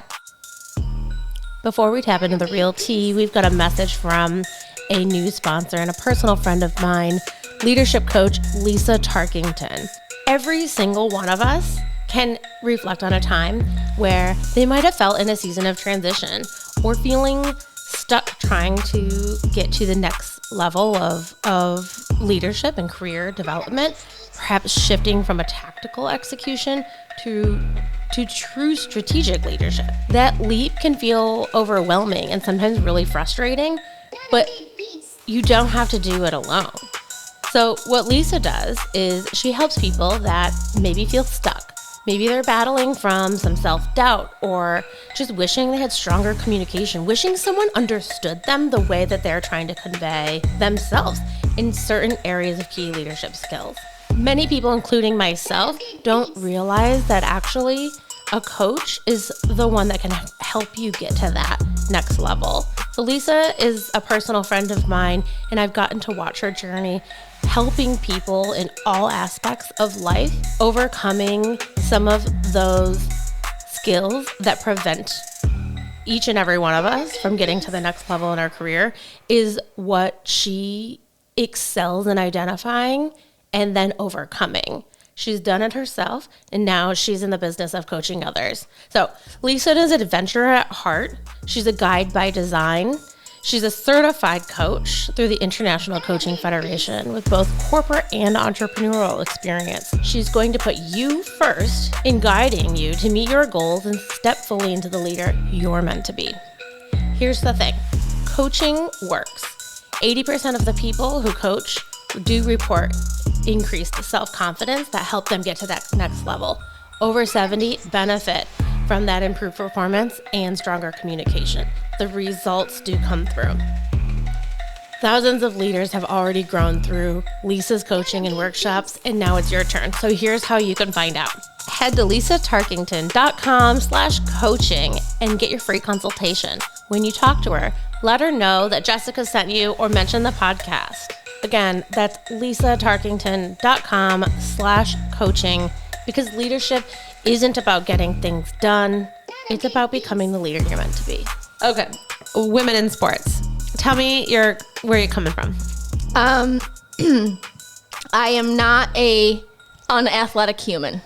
Before we tap into the real tea, we've got a message from a new sponsor and a personal friend of mine, leadership coach Lisa Tarkington. Every single one of us can reflect on a time where they might have felt in a season of transition or feeling stuck trying to get to the next level of leadership and career development, perhaps shifting from a tactical execution to true strategic leadership. That leap can feel overwhelming and sometimes really frustrating, but you don't have to do it alone. So what Lisa does is she helps people that maybe feel stuck. Maybe they're battling from some self-doubt or just wishing they had stronger communication, wishing someone understood them the way that they're trying to convey themselves in certain areas of key leadership skills. Many people, including myself, don't realize that actually a coach is the one that can help you get to that next level. So Lisa is a personal friend of mine, and I've gotten to watch her journey helping people in all aspects of life, overcoming some of those skills that prevent each and every one of us from getting to the next level in our career is what she excels in identifying and then overcoming. She's done it herself, and now she's in the business of coaching others. So Lisa is an adventurer at heart. She's a guide by design. She's a certified coach through the International Coaching Federation with both corporate and entrepreneurial experience. She's going to put you first in guiding you to meet your goals and step fully into the leader you're meant to be. Here's the thing. Coaching works. 80% of the people who coach do report increased self-confidence that help them get to that next level. Over 70 benefit from that improved performance and stronger communication. The results do come through. Thousands of leaders have already grown through Lisa's coaching and workshops, and now it's your turn. So here's how you can find out. Head to lisatarkington.com/coaching and get your free consultation. When you talk to her, let her know that Jessica sent you or mention the podcast. Again, that's lisatarkington.com/coaching, because leadership isn't about getting things done. It's about becoming the leader you're meant to be. Okay, women in sports. Tell me where you're coming from. I am not a unathletic human.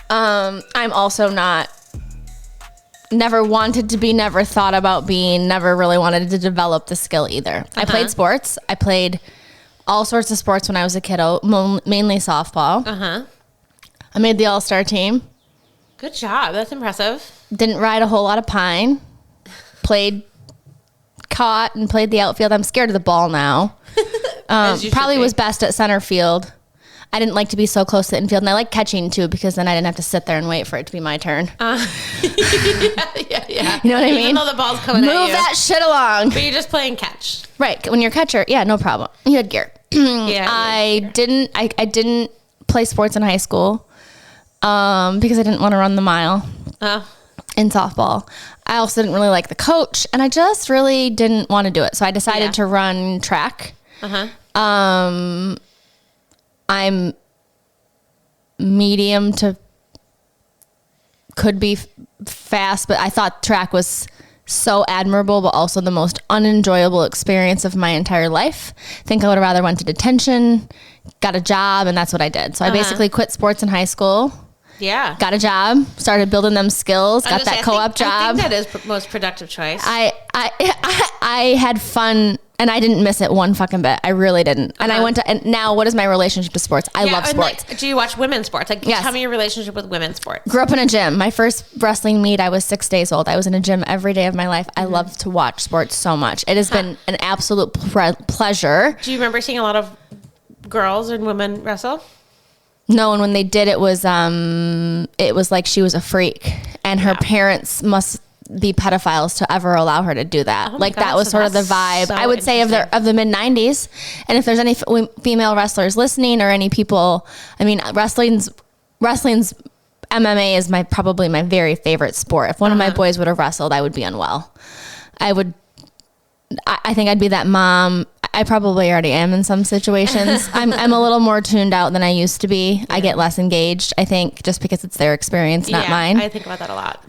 I'm also never wanted to be, never thought about being, never really wanted to develop the skill either. I played sports. I played all sorts of sports when I was a kiddo, mainly softball. I made the all-star team. Good job. That's impressive. Didn't ride a whole lot of pine. Caught and played the outfield. I'm scared of the ball now. Probably was best at center field. I didn't like to be so close to the infield, and I like catching too, because then I didn't have to sit there and wait for it to be my turn. Yeah. You know what I mean? Even though the ball's coming at you. Move that shit along. But you're just playing catch. Right. When you're a catcher, yeah, no problem. You had gear. I didn't play sports in high school because I didn't want to run the mile in softball. I also didn't really like the coach, and I just really didn't want to do it. So I decided to run track. I'm medium to could be fast, but I thought track was so admirable, but also the most unenjoyable experience of my entire life. I think I would have rather went to detention, got a job, and that's what I did. So I basically quit sports in high school. Yeah. Got a job, started building them skills, got that co-op job. I think that is most productive choice. I had fun, and I didn't miss it one fucking bit. I really didn't. And I went to, and now what is my relationship to sports? I love sports. Like, do you watch women's sports? Like, tell me your relationship with women's sports. Grew up in a gym. My first wrestling meet, I was 6 days old. I was in a gym every day of my life. I love to watch sports so much. It has been an absolute pleasure. Do you remember seeing a lot of girls and women wrestle? No, and when they did, it was like she was a freak, and her parents must be pedophiles to ever allow her to do that. Like that was sort of the vibe, so I would say, of the mid 90s. And if there's any female wrestlers listening, or any people, I mean, wrestling's MMA is probably my very favorite sport. If one of my boys would have wrestled, I would be unwell. I think I'd be that mom. I probably already am in some situations. I'm a little more tuned out than I used to be. Yeah. I get less engaged, I think, just because it's their experience, not mine. I think about that a lot.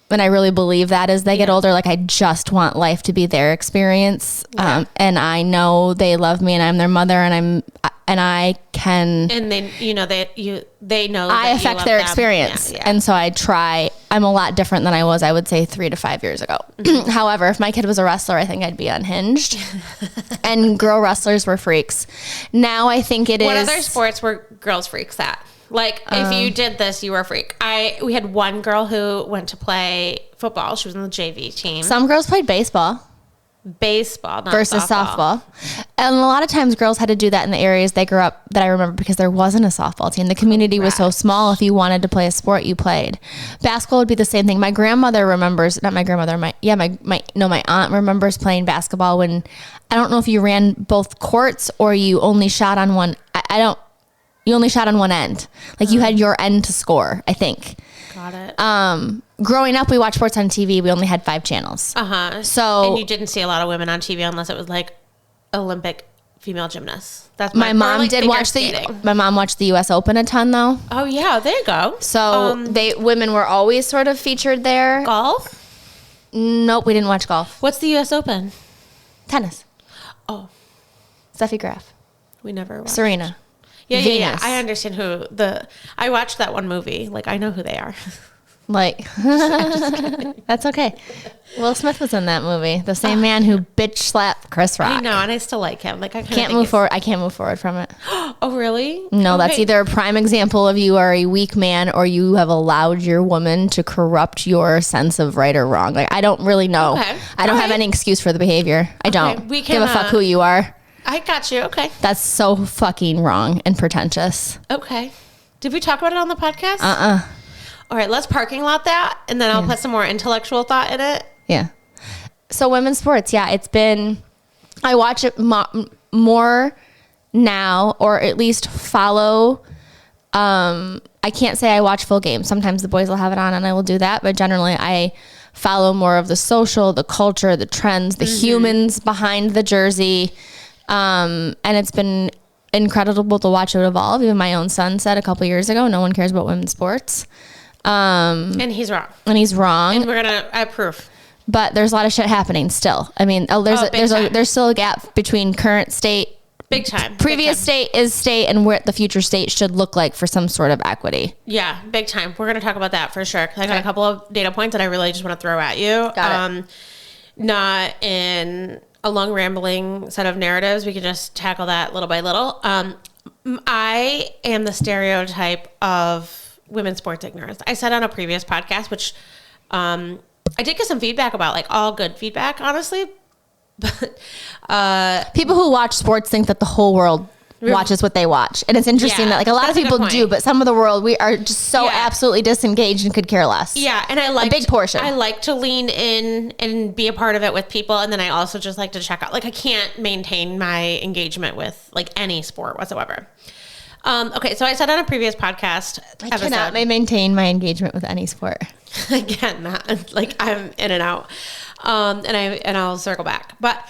And I really believe that as they get older, like, I just want life to be their experience. And I know they love me, and I'm their mother, and I can. And then, they know I affect their experience. Yeah. And so I'm a lot different than I was, I would say, 3 to 5 years ago. However, if my kid was a wrestler, I think I'd be unhinged. And girl wrestlers were freaks. Now I think it is. What other sports were girls freaks at? Like, if you did this, you were a freak. We had one girl who went to play football. She was on the JV team. Some girls played baseball. Not versus softball. And a lot of times girls had to do that in the areas they grew up that I remember, because there wasn't a softball team. The community was so small. If you wanted to play a sport, you played. Basketball would be the same thing. My grandmother remembers, not my grandmother, my aunt remembers playing basketball when, I don't know if you ran both courts or you only shot on one. You only shot on one end. Like you had your end to score, I think. Got it. Growing up, we watched sports on TV. We only had 5 channels. So, and you didn't see a lot of women on TV unless it was like Olympic female gymnasts. That's my mom did watch my mom watched the U.S. Open a ton, though. Oh yeah, there you go. So women were always sort of featured there. Golf? Nope, we didn't watch golf. What's the U.S. Open? Tennis. Oh, Steffi Graf. We never watched. Serena. Yeah, Venus. yeah. I understand I watched that one movie. Like, I know who they are. Like, that's okay. Will Smith was in that movie. The same man who bitch slapped Chris Rock. I know, and I still like him. Like, I can't move forward. I can't move forward from it. Oh, really? No, okay. That's either a prime example of you are a weak man or you have allowed your woman to corrupt your sense of right or wrong. Like, I don't really know. Okay. I don't have any excuse for the behavior. I don't. We can, give a fuck who you are. I got you. Okay. That's so fucking wrong and pretentious. Okay. Did we talk about it on the podcast? All right, let's parking lot that, and then I'll put some more intellectual thought in it. Yeah. So women's sports, it's been, I watch it more now, or at least follow. I can't say I watch full games. Sometimes the boys will have it on and I will do that, but generally I follow more of the social, the culture, the trends, the humans behind the jersey. And it's been incredible to watch it evolve. Even my own son said a couple years ago, no one cares about women's sports. And he's wrong. And we're gonna approve. But there's a lot of shit happening still. I mean, there's still a gap between current state, big time, previous state is state, and what the future state should look like for some sort of equity. Yeah, big time. We're gonna talk about that for sure. I got a couple of data points that I really just want to throw at you. Got it. Not in a long rambling set of narratives. We can just tackle that little by little. I am the stereotype of women's sports ignorance. I said on a previous podcast, which I did get some feedback about, like all good feedback, honestly. But people who watch sports think that the whole world watches what they watch. And it's interesting that like a lot of people do, but some of the world, we are just so absolutely disengaged and could care less. Yeah. And I like a big portion. I like to lean in and be a part of it with people. And then I also just like to check out, like I can't maintain my engagement with like any sport whatsoever. Okay, so I said on a previous podcast I cannot maintain my engagement with any sport. I cannot. Like I'm in and out. And I'll circle back. But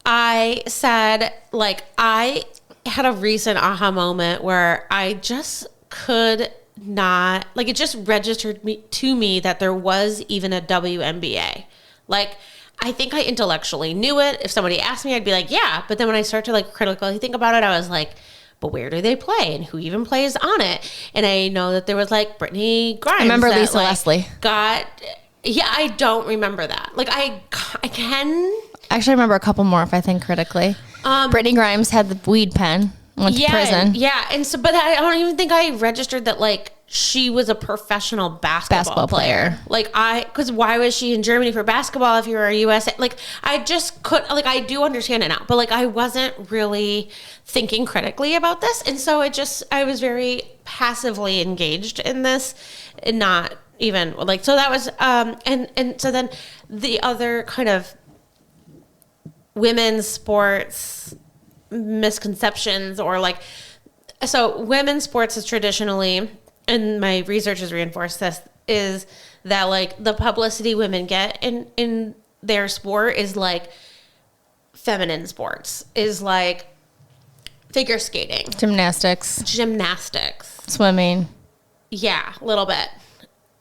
I said, like, I had a recent aha moment where I just could not, like, it just registered to me that there was even a WNBA. Like, I think I intellectually knew it. If somebody asked me, I'd be like, yeah. But then when I start to like critically think about it, I was like, but where do they play and who even plays on it? And I know that there was like Brittany Grimes. I remember Lisa Leslie. I don't remember that. Like I can actually remember a couple more if I think critically. Brittany Grimes had the weed pen, went to prison. Yeah. And so, but I don't even think I registered that like she was a professional basketball player. Like because why was she in Germany for basketball if you were a USA? Like I just couldn't, like I do understand it now, but like I wasn't really thinking critically about this. And so I was very passively engaged in this and not even like, so that was, and so then the other kind of women's sports misconceptions or like, so women's sports is traditionally, and my research has reinforced this, is that like the publicity women get in their sport is like feminine sports, is like figure skating, gymnastics, swimming. Yeah, a little bit.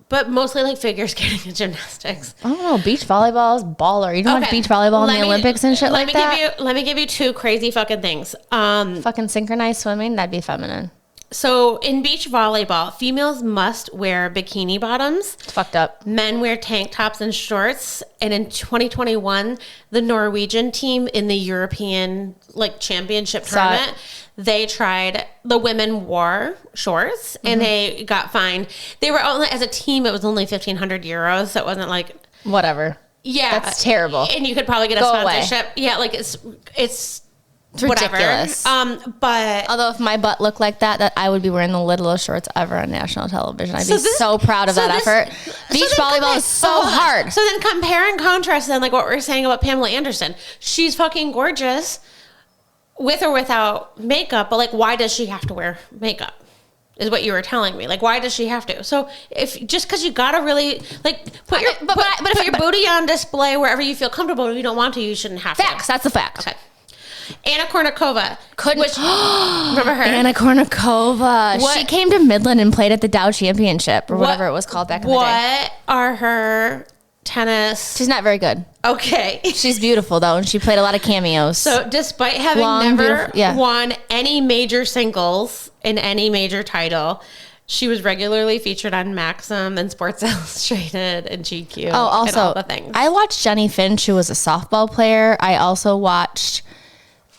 But mostly like figure skating and gymnastics. I don't know. Beach volleyball is baller. You don't watch beach volleyball in the Olympics and shit like that? Let me give you two crazy fucking things. Fucking synchronized swimming, that'd be feminine. So in beach volleyball, females must wear bikini bottoms. It's fucked up. Men wear tank tops and shorts. And in 2021, the Norwegian team in the European like championship tournament, the women wore shorts and they got fined. They were only, as a team, it was only 1,500 euros. So it wasn't like whatever. Yeah. That's terrible. And you could probably get a sponsorship. Yeah. Like it's ridiculous. But although if my butt looked like that I would be wearing the littlest shorts ever on national television. I'd be so proud of that effort. Beach volleyball is so hard. So then compare and contrast then like what we're saying about Pamela Anderson. She's fucking gorgeous with or without makeup, but like why does she have to wear makeup? Is what you were telling me. Like, why does she have to? So, if just because you gotta really like put your booty on display wherever you feel comfortable, if you don't want to, you shouldn't have to. Facts. That's a fact. Okay. Anna Kournikova. Remember her? Anna Kournikova. She came to Midland and played at the Dow Championship or whatever it was called back in the day. What are her tennis. She's not very good. Okay. She's beautiful, though, and she played a lot of cameos. So despite having never won any major singles in any major title, she was regularly featured on Maxim and Sports Illustrated and GQ. Oh, also, and all the things. I watched Jenny Finch, who was a softball player. I also watched,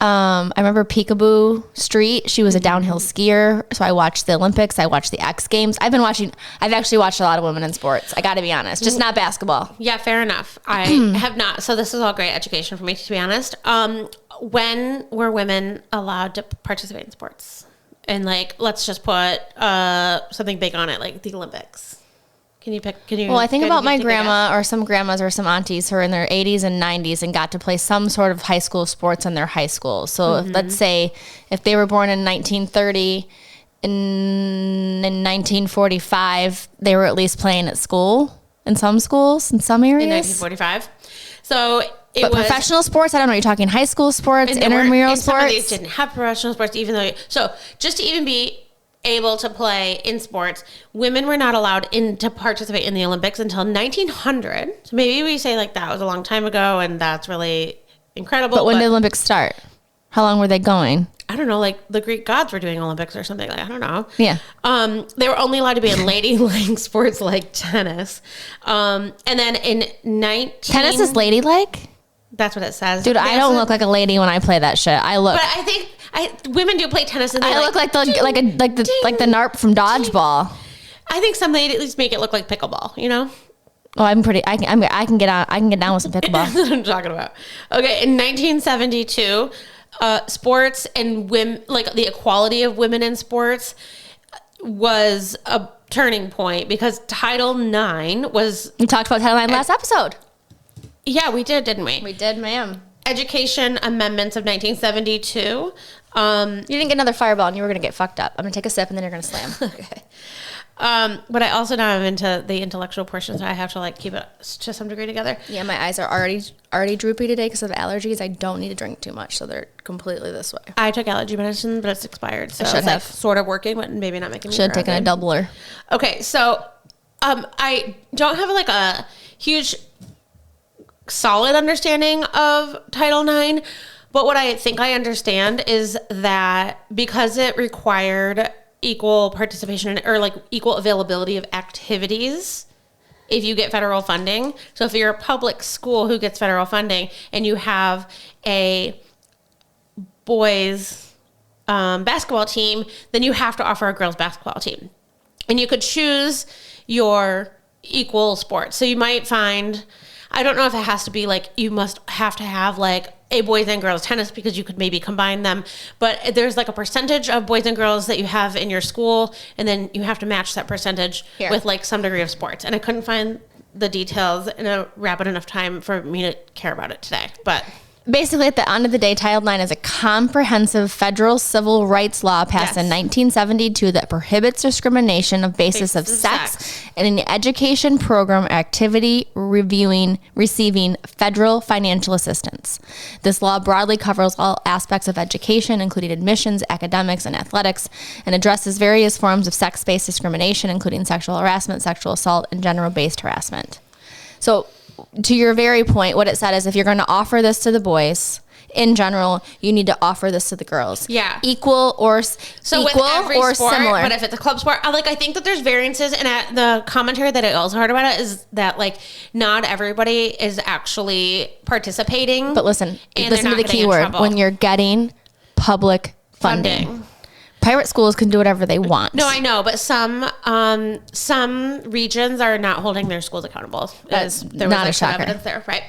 I remember Peekaboo Street. She was a downhill skier. So I watched the Olympics. I watched the X Games. I've actually watched a lot of women in sports. I got to be honest, just not basketball. Yeah, fair enough. I have not. So this is all great education for me, to be honest. When were women allowed to participate in sports? And like, let's just put something big on it, like the Olympics. Can you pick? Well, I think about my grandma or some grandmas or some aunties who are in their 80s and 90s and got to play some sort of high school sports in their high school. So let's say if they were born in 1930, in 1945, they were at least playing at school in some schools, in some areas. In 1945. So but professional sports, I don't know. You're talking high school sports, intramural sports. Some of these didn't have professional sports, even though. So just to even be able to play in sports, women were not allowed to participate in the Olympics until 1900. So maybe we say like that was a long time ago, and that's really incredible. But when did the Olympics start? How long were they going? I don't know. Like the Greek gods were doing Olympics or something. Like I don't know. Yeah. They were only allowed to be in ladylike sports like tennis. And then in tennis is ladylike. That's what it says. Dude, I don't look like a lady when I play that shit. I look. But I think women do play tennis, and I look like the NARP from Dodgeball. I think some ladies at least make it look like pickleball. You know. Oh, I can get out. I can get down with some pickleball. That's what I'm talking about. Okay, in 1972, sports and women, like the equality of women in sports, was a turning point because Title IX was. We talked about Title IX last episode. Yeah, we did, didn't we? We did, ma'am. Education amendments of 1972. You didn't get another fireball and you were going to get fucked up. I'm going to take a sip and then you're going to slam. Okay. But I also now am into the intellectual portion, so I have to like keep it to some degree together. Yeah, my eyes are already droopy today because of allergies. I don't need to drink too much, so they're completely this way. I took allergy medicine, but it's expired, so I should it's have. Like sort of working, but maybe not making me. Should have taken a doubler. Okay, so I don't have like a huge solid understanding of Title IX, but what I think I understand is that because it required equal participation or like equal availability of activities if you get federal funding. So if you're a public school who gets federal funding and you have a boys basketball team, then you have to offer a girls basketball team. And you could choose your equal sports. So you might find, I don't know if it has to be like you must have to have like a boys and girls tennis because you could maybe combine them, but there's like a percentage of boys and girls that you have in your school, and then you have to match that percentage with like some degree of sports. And I couldn't find the details in a rapid enough time for me to care about it today, but basically, at the end of the day, Title IX is a comprehensive federal civil rights law passed in 1972 that prohibits discrimination of basis of sex in an education program or activity receiving federal financial assistance. This law broadly covers all aspects of education, including admissions, academics, and athletics, and addresses various forms of sex-based discrimination, including sexual harassment, sexual assault, and gender-based harassment. So, to your very point, what it said is if you're going to offer this to the boys, in general, you need to offer this to the girls. Yeah. Equal or with every or sport, similar. But if it's a club sport, I think that there's variances. And the commentary that I also heard about it is that like not everybody is actually participating. But listen to the key word. When you're getting public funding. Private schools can do whatever they want. No, I know, but some regions are not holding their schools accountable. That's not a shocker. Evidence there, right?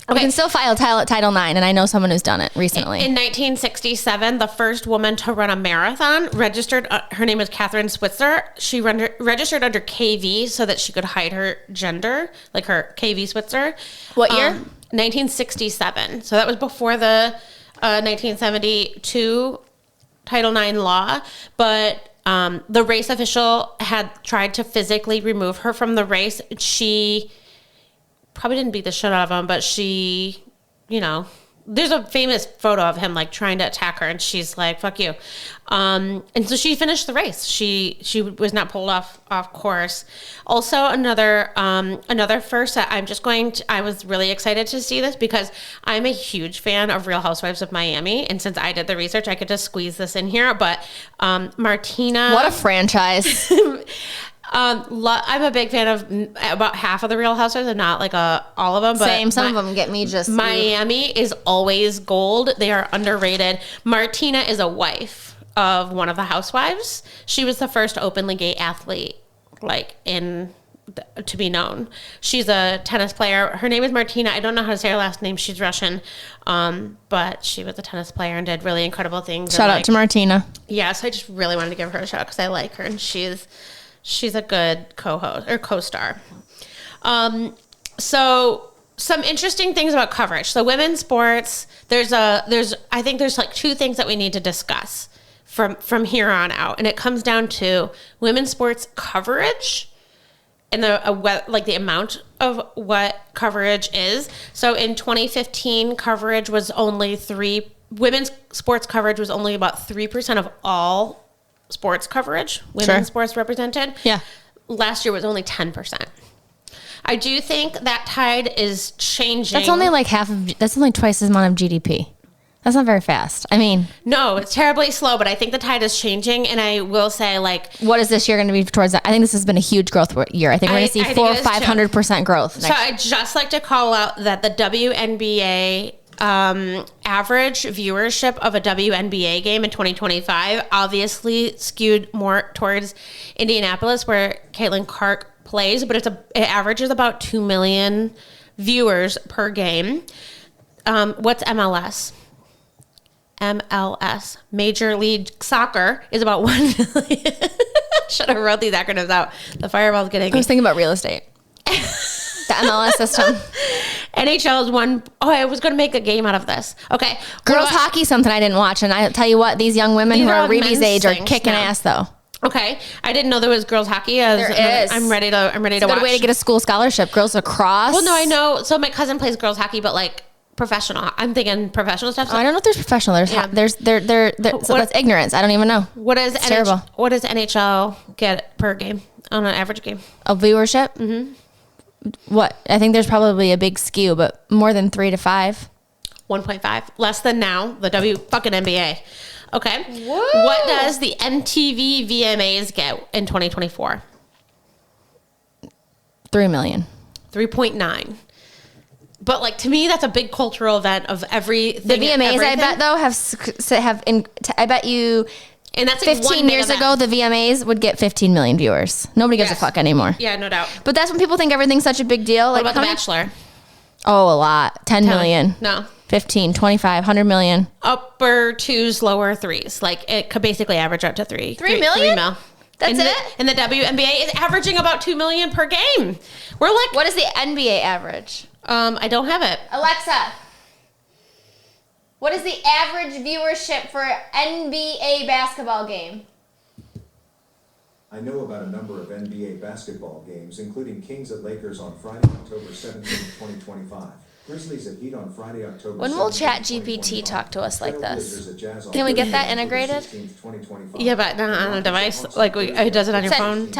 Okay. You can still file Title IX, and I know someone who's done it recently. In 1967, the first woman to run a marathon registered. Her name is Catherine Switzer. She registered under KV so that she could hide her gender, like her KV Switzer. What year? 1967. So that was before the 1972 Title IX law, but the race official had tried to physically remove her from the race. She probably didn't beat the shit out of him, but she, there's a famous photo of him like trying to attack her, and she's like, "Fuck you." And so she finished the race. She was not pulled off course. Also, another first that I was really excited to see this because I'm a huge fan of Real Housewives of Miami, and since I did the research, I could just squeeze this in here. But Martina, what a franchise! I'm a big fan of about half of the Real Housewives, and not like all of them. But same. Some of them get me just. Miami is always gold. They are underrated. Martina is a wife of one of the housewives. She was the first openly gay athlete, to be known. She's a tennis player. Her name is Martina. I don't know how to say her last name. She's Russian, but she was a tennis player and did really incredible things. Shout out to Martina. Yeah, so I just really wanted to give her a shout because I like her, and she's a good co-host or co-star. So some interesting things about coverage. So women's sports, I think there's like two things that we need to discuss from here on out. And it comes down to women's sports coverage and the amount of what coverage is. So in 2015, women's sports coverage was only about 3% of all sports coverage, women's sports represented. Yeah. Last year was only 10%. I do think that tide is changing. That's only like that's only twice the amount of GDP. That's not very fast. I mean, no, it's terribly slow, but I think the tide is changing. And I will say, what is this year going to be towards that? I think this has been a huge growth year. I think we're going to see 400 or 500% growth. So I'd just like to call out that the WNBA average viewership of a WNBA game in 2025 obviously skewed more towards Indianapolis, where Caitlin Clark plays, but it averages about 2 million viewers per game. What's MLS? MLS, Major League Soccer, is about 1 million. Should have wrote these acronyms out. The fireball's getting me. I was thinking about real estate. The MLS system. NHL is one. Oh, I was going to make a game out of this. Okay. Girls hockey, something I didn't watch. And I tell you what, these young women who are Reeve's age are kicking ass, though. Okay. I didn't know there was girls hockey. There is. I'm ready to watch. It's a good way to get a school scholarship. Girls lacrosse. Well, no, I know. So my cousin plays girls hockey, but like professional. I'm thinking professional stuff. I don't know if there's professional. There's so that's ignorance. I don't even know. What does NHL get per game on an average game? A viewership? Mm-hmm. What? I think there's probably a big skew, but more than 3 to 5. 1.5. Less than now. The NBA. Okay. Whoa. What does the MTV VMAs get in 2024? 3 million. 3.9. But like to me, that's a big cultural event of everything. The VMAs, I bet though, I bet you. And that's 15 years ago, the VMAs would get 15 million viewers. Nobody gives a fuck anymore. Yeah, no doubt. But that's when people think everything's such a big deal. What about The Bachelor? Oh, a lot. 10 million. No. 15, 25, 100 million. Upper 2s, lower 3s. Like it could basically average up to 3. 3 million? 3 mil. That's it? And the WNBA is averaging about 2 million per game. We're like... What is the NBA average? I don't have it. Alexa, what is the average viewership for an NBA basketball game? I know about a number of NBA basketball games, including Kings at Lakers on Friday, October 17, 2025. Grizzlies at Heat on Friday, October 17, When will ChatGPT talk to us like this? Can we get that integrated? Yeah, but not on a device. Like it does it on your phone.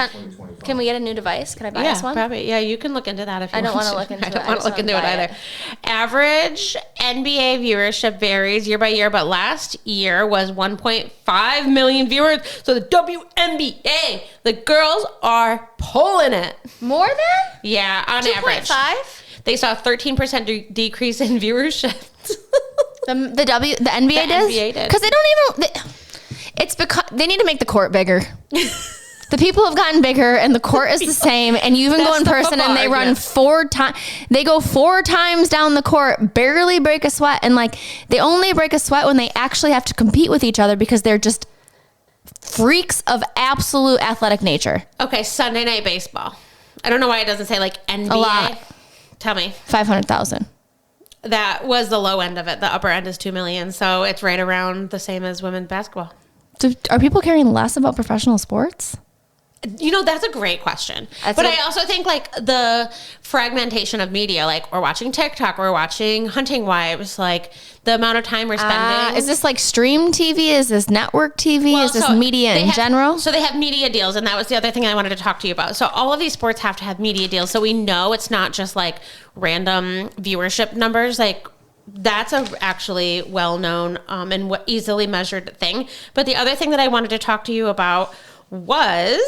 Can we get a new device? Can I buy us one? Probably. Yeah, you can look into that if you want. I don't want to look into it. I don't want to look into it either. Average NBA viewership varies year by year, but last year was 1.5 million viewers. So the WNBA, the girls are pulling it. More than? Yeah, on average. 2.5? They saw a 13% decrease in viewership. The NBA does? NBA did. Because they don't even... It's because they need to make the court bigger. The people have gotten bigger and the court is the same, and you even go in person and they run 4 times. They go 4 times down the court, barely break a sweat, and like they only break a sweat when they actually have to compete with each other because they're just freaks of absolute athletic nature. Okay, Sunday Night Baseball. I don't know why it doesn't say like NBA. A lot. Tell me. 500,000. That was the low end of it. The upper end is 2 million, so it's right around the same as women's basketball. So are people caring less about professional sports? That's a great question. I also think like the fragmentation of media, like we're watching TikTok, we're watching Hunting Wives, like the amount of time we're spending. Is this like stream TV? Is this network TV? Is this media in general? So they have media deals, and that was the other thing I wanted to talk to you about. So all of these sports have to have media deals. So we know it's not just like random viewership numbers. Like that's a actually well-known and easily measured thing. But the other thing that I wanted to talk to you about was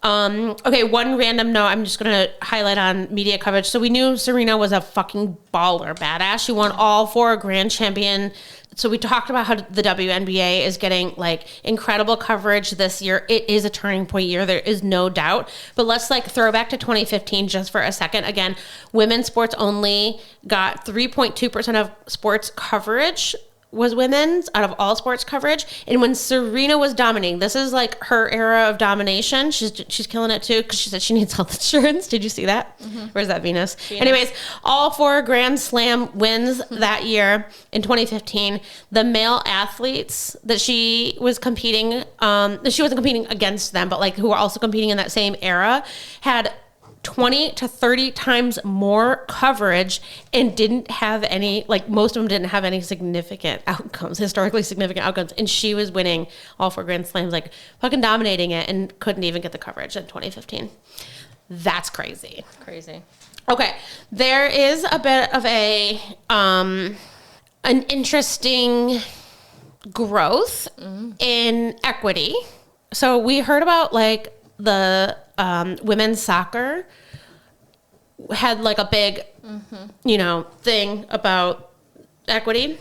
one random note I'm just gonna highlight on media coverage. So we knew Serena was a fucking baller, badass. She won all 4 grand champion. So we talked about how the WNBA is getting like incredible coverage this year. It is a turning point year, there is no doubt. But let's like throw back to 2015 just for a second. Again, women's sports only got 3.2% of sports coverage was women's out of all sports coverage. And when Serena was dominating, this is like her era of domination. She's killing it too, because she said she needs health insurance. Did you see that? Mm-hmm. Or is that Venus? Anyways, all 4 Grand Slam wins that year in 2015. The male athletes that she was competing, she wasn't competing against them, but like who were also competing in that same era, had 20 to 30 times more coverage and didn't have any, like most of them didn't have any significant outcomes, historically significant outcomes. And she was winning all 4 Grand Slams, like fucking dominating it, and couldn't even get the coverage in 2015. That's crazy. Crazy. Okay. There is a bit of an interesting growth in equity. So we heard about like the women's soccer had like a big, thing about equity.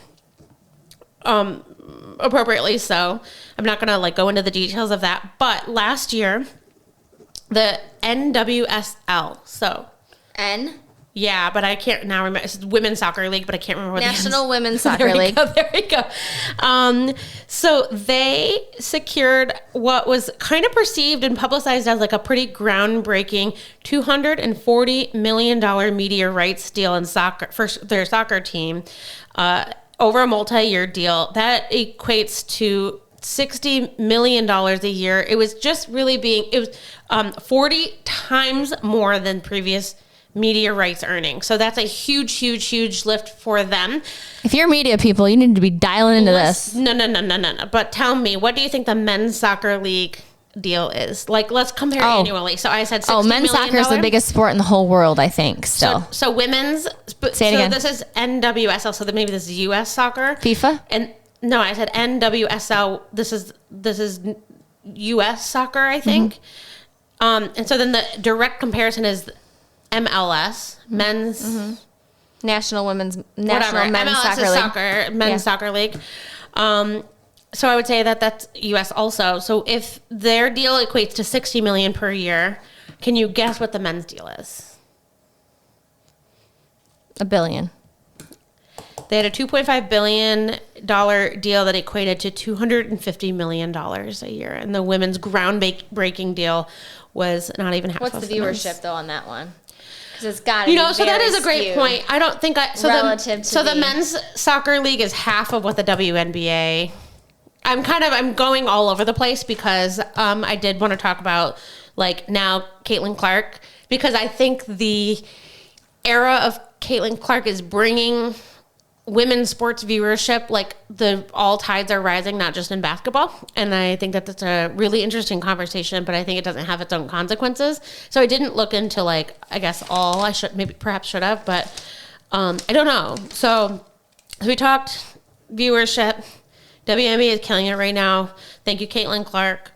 Appropriately so. I'm not gonna like go into the details of that. But last year, the NWSL. So Yeah, but I can't now remember. It's Women's Soccer League, but I can't remember what National Women's Soccer League. There we go. So they secured what was kind of perceived and publicized as like a pretty groundbreaking $240 million media rights deal in soccer for their soccer team over a multi-year deal. That equates to $60 million a year. It was just really 40 times more than previous media rights earning. So that's a huge, huge, huge lift for them. If you're media people, you need to be dialing into this. No. But tell me, what do you think the men's soccer league deal is? Like, let's compare annually. So I said $60 men's soccer is the biggest sport in the whole world, I think, still. So women's... Say it again. This is NWSL, so maybe this is U.S. soccer. FIFA? And no, I said NWSL. This is U.S. soccer, I think. Mm-hmm. And so then the direct comparison is MLS, men's National Men's MLS Soccer is League. Men's Soccer League. So I would say that's US also. So if their deal equates to $60 million per year, can you guess what the men's deal is? $1 billion. They had a $2.5 billion deal that equated to $250 million a year. And the women's groundbreaking deal was not even half. What's the viewership though on that one? It's got so that is a great point. I don't think the men's soccer league is half of what the WNBA. I'm going all over the place because I did want to talk about like now Caitlin Clark, because I think the era of Caitlin Clark is bringing women's sports viewership, like all tides are rising, not just in basketball. And I think that that's a really interesting conversation, but I think it doesn't have its own consequences. So I didn't look into like, I guess I perhaps should have, but I don't know. So we talked viewership. WNBA is killing it right now. Thank you, Caitlin Clark.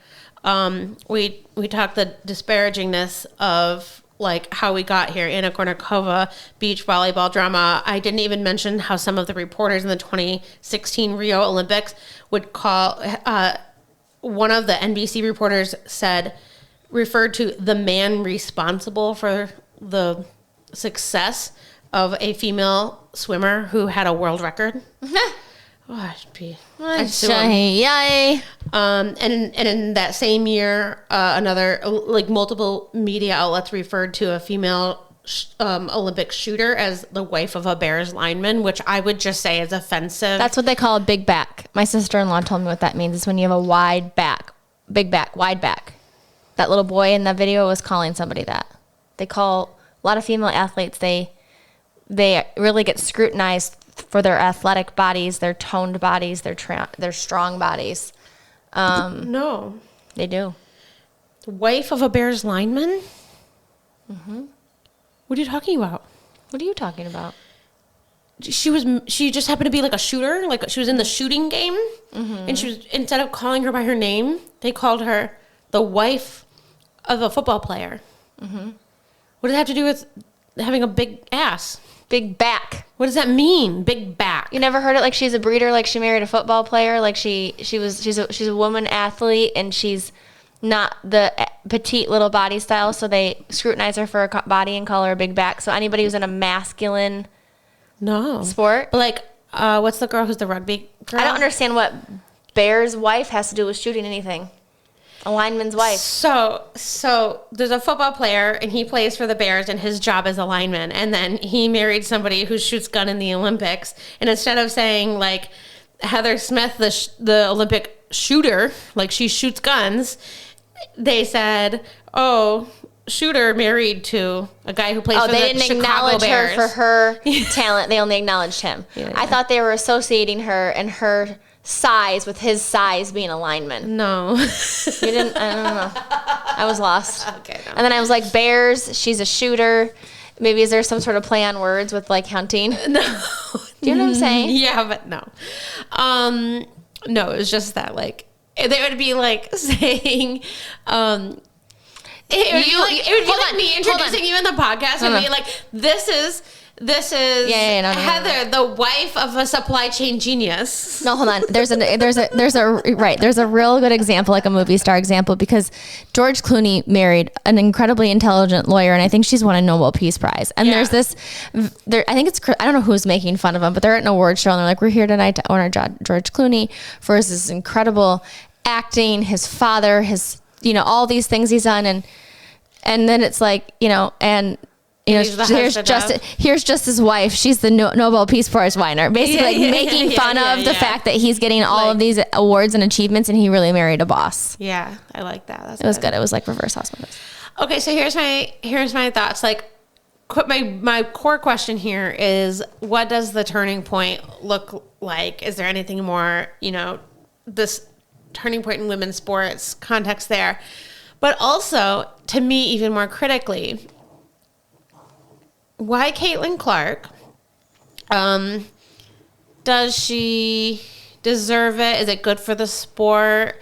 We talked the disparagingness of like how we got here. Anna Kournikova, beach volleyball drama. I didn't even mention how some of the reporters in the 2016 Rio Olympics would call, one of the NBC reporters referred to the man responsible for the success of a female swimmer who had a world record. Yay. And in that same year, another like multiple media outlets referred to a female Olympic shooter as the wife of a Bears lineman, which I would just say is offensive. That's what they call a big back. My sister-in-law told me what that means. Is when you have a wide back, big back, wide back. That little boy in the video was calling somebody that. They call a lot of female athletes, they really get scrutinized for their athletic bodies, their toned bodies, their strong bodies. No. They do. The wife of a Bears lineman? Mm-hmm. What are you talking about? What are you talking about? She just happened to be like a shooter, like she was in the shooting game, and she was, instead of calling her by her name, they called her the wife of a football player. Mm-hmm. What does that have to do with having a big ass? Big back. What does that mean? Big back. You never heard it? Like she's a breeder, like she married a football player, like she's a woman athlete, and she's not the petite little body style, so they scrutinize her for her body and call her a big back. So anybody who's in a masculine sport, but like, what's the girl who's the rugby girl? I don't understand what Bear's wife has to do with shooting anything. A lineman's wife. So there's a football player, and he plays for the Bears, and his job is a lineman. And then he married somebody who shoots gun in the Olympics. And instead of saying like Heather Smith, the Olympic shooter, like she shoots guns, they said, "Oh, shooter married to a guy who plays for the Chicago Bears." They didn't acknowledge her for her talent. They only acknowledged him. Yeah. I thought they were associating her and her size with his size being a lineman. No. You didn't? I don't know. I was lost. Okay. No. And then I was like, Bears, she's a shooter. Maybe is there some sort of play on words with like hunting? No. Do you know what I'm saying? Yeah, but no. No, it was just that like, they would be like saying, it would be like me introducing you in the podcast and be like, this is Heather, the wife of a supply chain genius. No, hold on. There's a real good example, like a movie star example, because George Clooney married an incredibly intelligent lawyer, and I think she's won a Nobel Peace Prize. And there's this, I think it's, I don't know who's making fun of him, but they're at an award show, and they're like, we're here tonight to honor George Clooney for this incredible acting, his father, his, all these things he's done, and then it's like, and here's just his wife. She's the Nobel Peace Prize winner. Basically, making fun of the fact that he's getting all of these awards and achievements, and he really married a boss. Yeah, I like that. It was good. It was like reverse osmosis. Okay, so here's my thoughts. Like, my core question here is, what does the turning point look like? Is there anything more, this turning point in women's sports context there? But also, to me, even more critically, why Caitlin Clark? Does she deserve it? Is it good for the sport?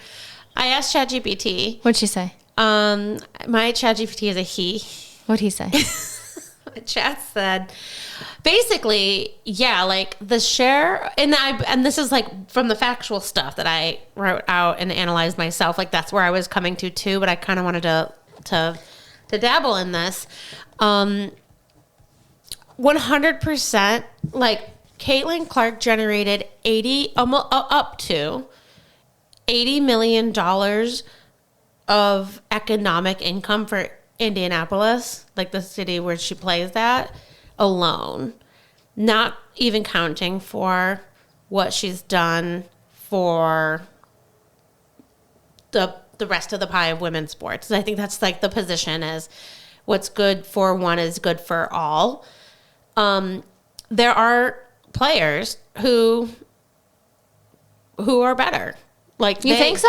I asked ChatGPT. What'd she say? My ChatGPT is a he. What'd he say? Chat said, basically, yeah, like the share, and this is like from the factual stuff that I wrote out and analyzed myself. Like that's where I was coming to too, but I kind of wanted to dabble in this. 100%, like Caitlin Clark generated up to $80 million of economic income for Indianapolis, like the city where she plays at, alone. Not even counting for what she's done for the rest of the pie of women's sports. I think that's like the position is what's good for one is good for all. There are players who are better. Like you think so?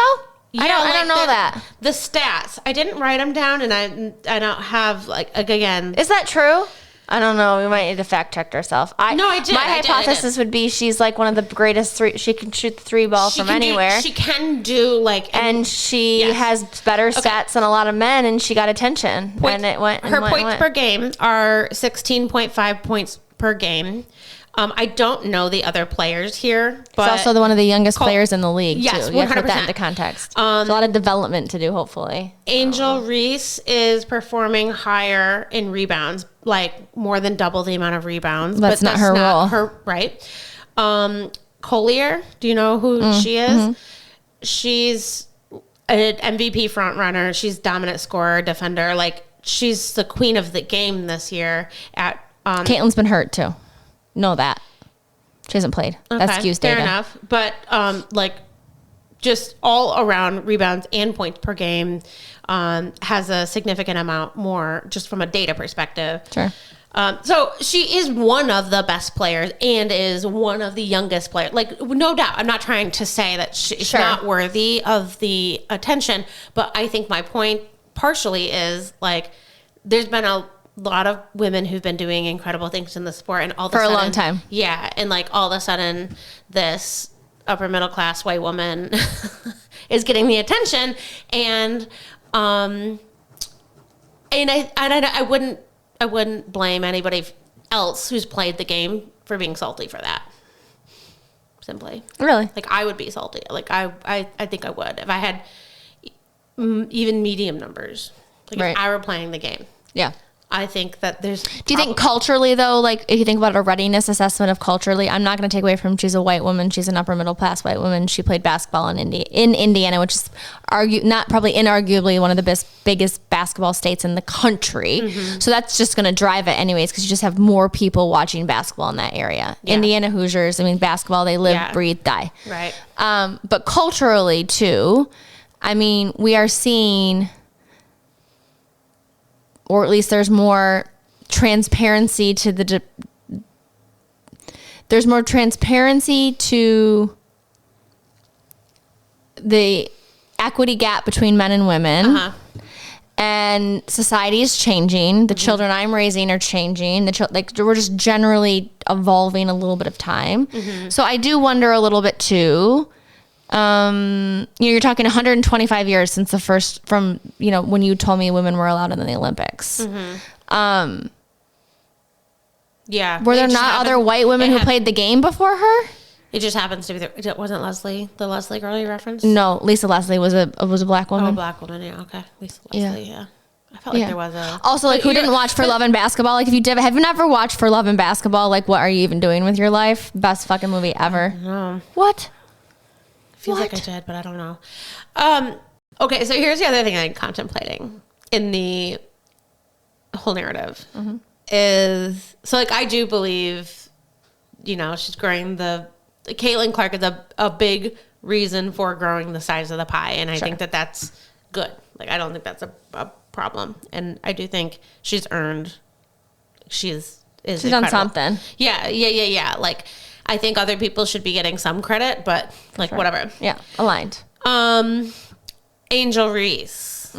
Yeah, I don't know that. The stats. I didn't write them down, and I don't have like again. Is that true? I don't know. We might need to fact check ourselves. I did. My hypothesis would be she's like one of the greatest three. She can shoot the three ball from anywhere. She can do like, and she has better stats than a lot of men, and she got attention. And it went. Her points per game are 16.5 points per game. I don't know the other players here, but she's also one of the youngest players in the league. Yes, too. You have to put that into context. There's a lot of development to do. Hopefully, Angel Reese is performing higher in rebounds, like more than double the amount of rebounds. That's not her role. Right. Collier, do you know who she is? Mm-hmm. She's an MVP front runner. She's dominant scorer, defender. Like she's the queen of the game this year. Caitlin's been hurt too. Know that she hasn't played. Okay, that's Q's data. Fair enough. But like just all around rebounds and points per game, has a significant amount more just from a data perspective. Sure. So she is one of the best players and is one of the youngest players. Like, no doubt. I'm not trying to say that she's not worthy of the attention, but I think my point partially is like, there's been a lot of women who've been doing incredible things in the sport, and all of a sudden, a long time. Yeah, and like all of a sudden, this upper middle class white woman is getting the attention, and I wouldn't blame anybody else who's played the game for being salty for that. Simply, Really? like I would be salty. Like I think I would if I had even medium numbers. Like if I were playing the game. Yeah. I think that there's... Do you think culturally, though, like if you think about a readiness assessment of culturally, I'm not going to take away from she's a white woman. She's an upper middle class white woman. She played basketball in Indiana, which is inarguably one of the biggest basketball states in the country. Mm-hmm. So that's just going to drive it anyways, because you just have more people watching basketball in that area. Yeah. Indiana Hoosiers, I mean, basketball, they live, breathe, die. Right. But culturally, too, I mean, we are seeing... or at least there's more transparency to there's more transparency to the equity gap between men and women. Uh-huh. And society is changing. The children I'm raising are changing. We're just generally evolving a little bit of time. Mm-hmm. So I do wonder a little bit too. You're talking 125 years since the first when you told me women were allowed in the Olympics. Mm-hmm. Yeah. Were there not other white women who played the game before her? It just happens to be it wasn't Leslie, the Leslie girl you referenced? No, Lisa Leslie was a black woman. Oh, a black woman, yeah, okay. Lisa Leslie, yeah. I felt like there was a... Also, like, who didn't watch For Love and Basketball? Like, if you have never watched For Love and Basketball, like, what are you even doing with your life? Best fucking movie ever. No. What? Feels like I did, but I don't know. Okay, so here's the other thing I'm contemplating in the whole narrative is, so like I do believe, she's growing Caitlin Clark is a big reason for growing the size of the pie, and I think that that's good. Like I don't think that's a problem, and I do think she's earned. She's done something. Yeah. Like. I think other people should be getting some credit, but whatever. Yeah, aligned. Angel Reese.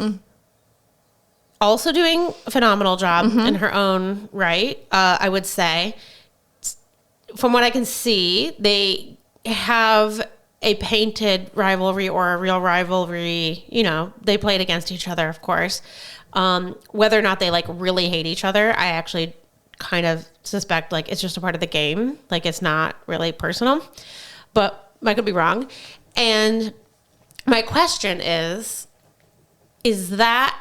Also doing a phenomenal job in her own right, I would say. From what I can see, they have a painted rivalry or a real rivalry. They played against each other, of course. Whether or not they really hate each other, I actually kind of suspect it's just a part of the game. It's not really personal, but I could be wrong. And my question is that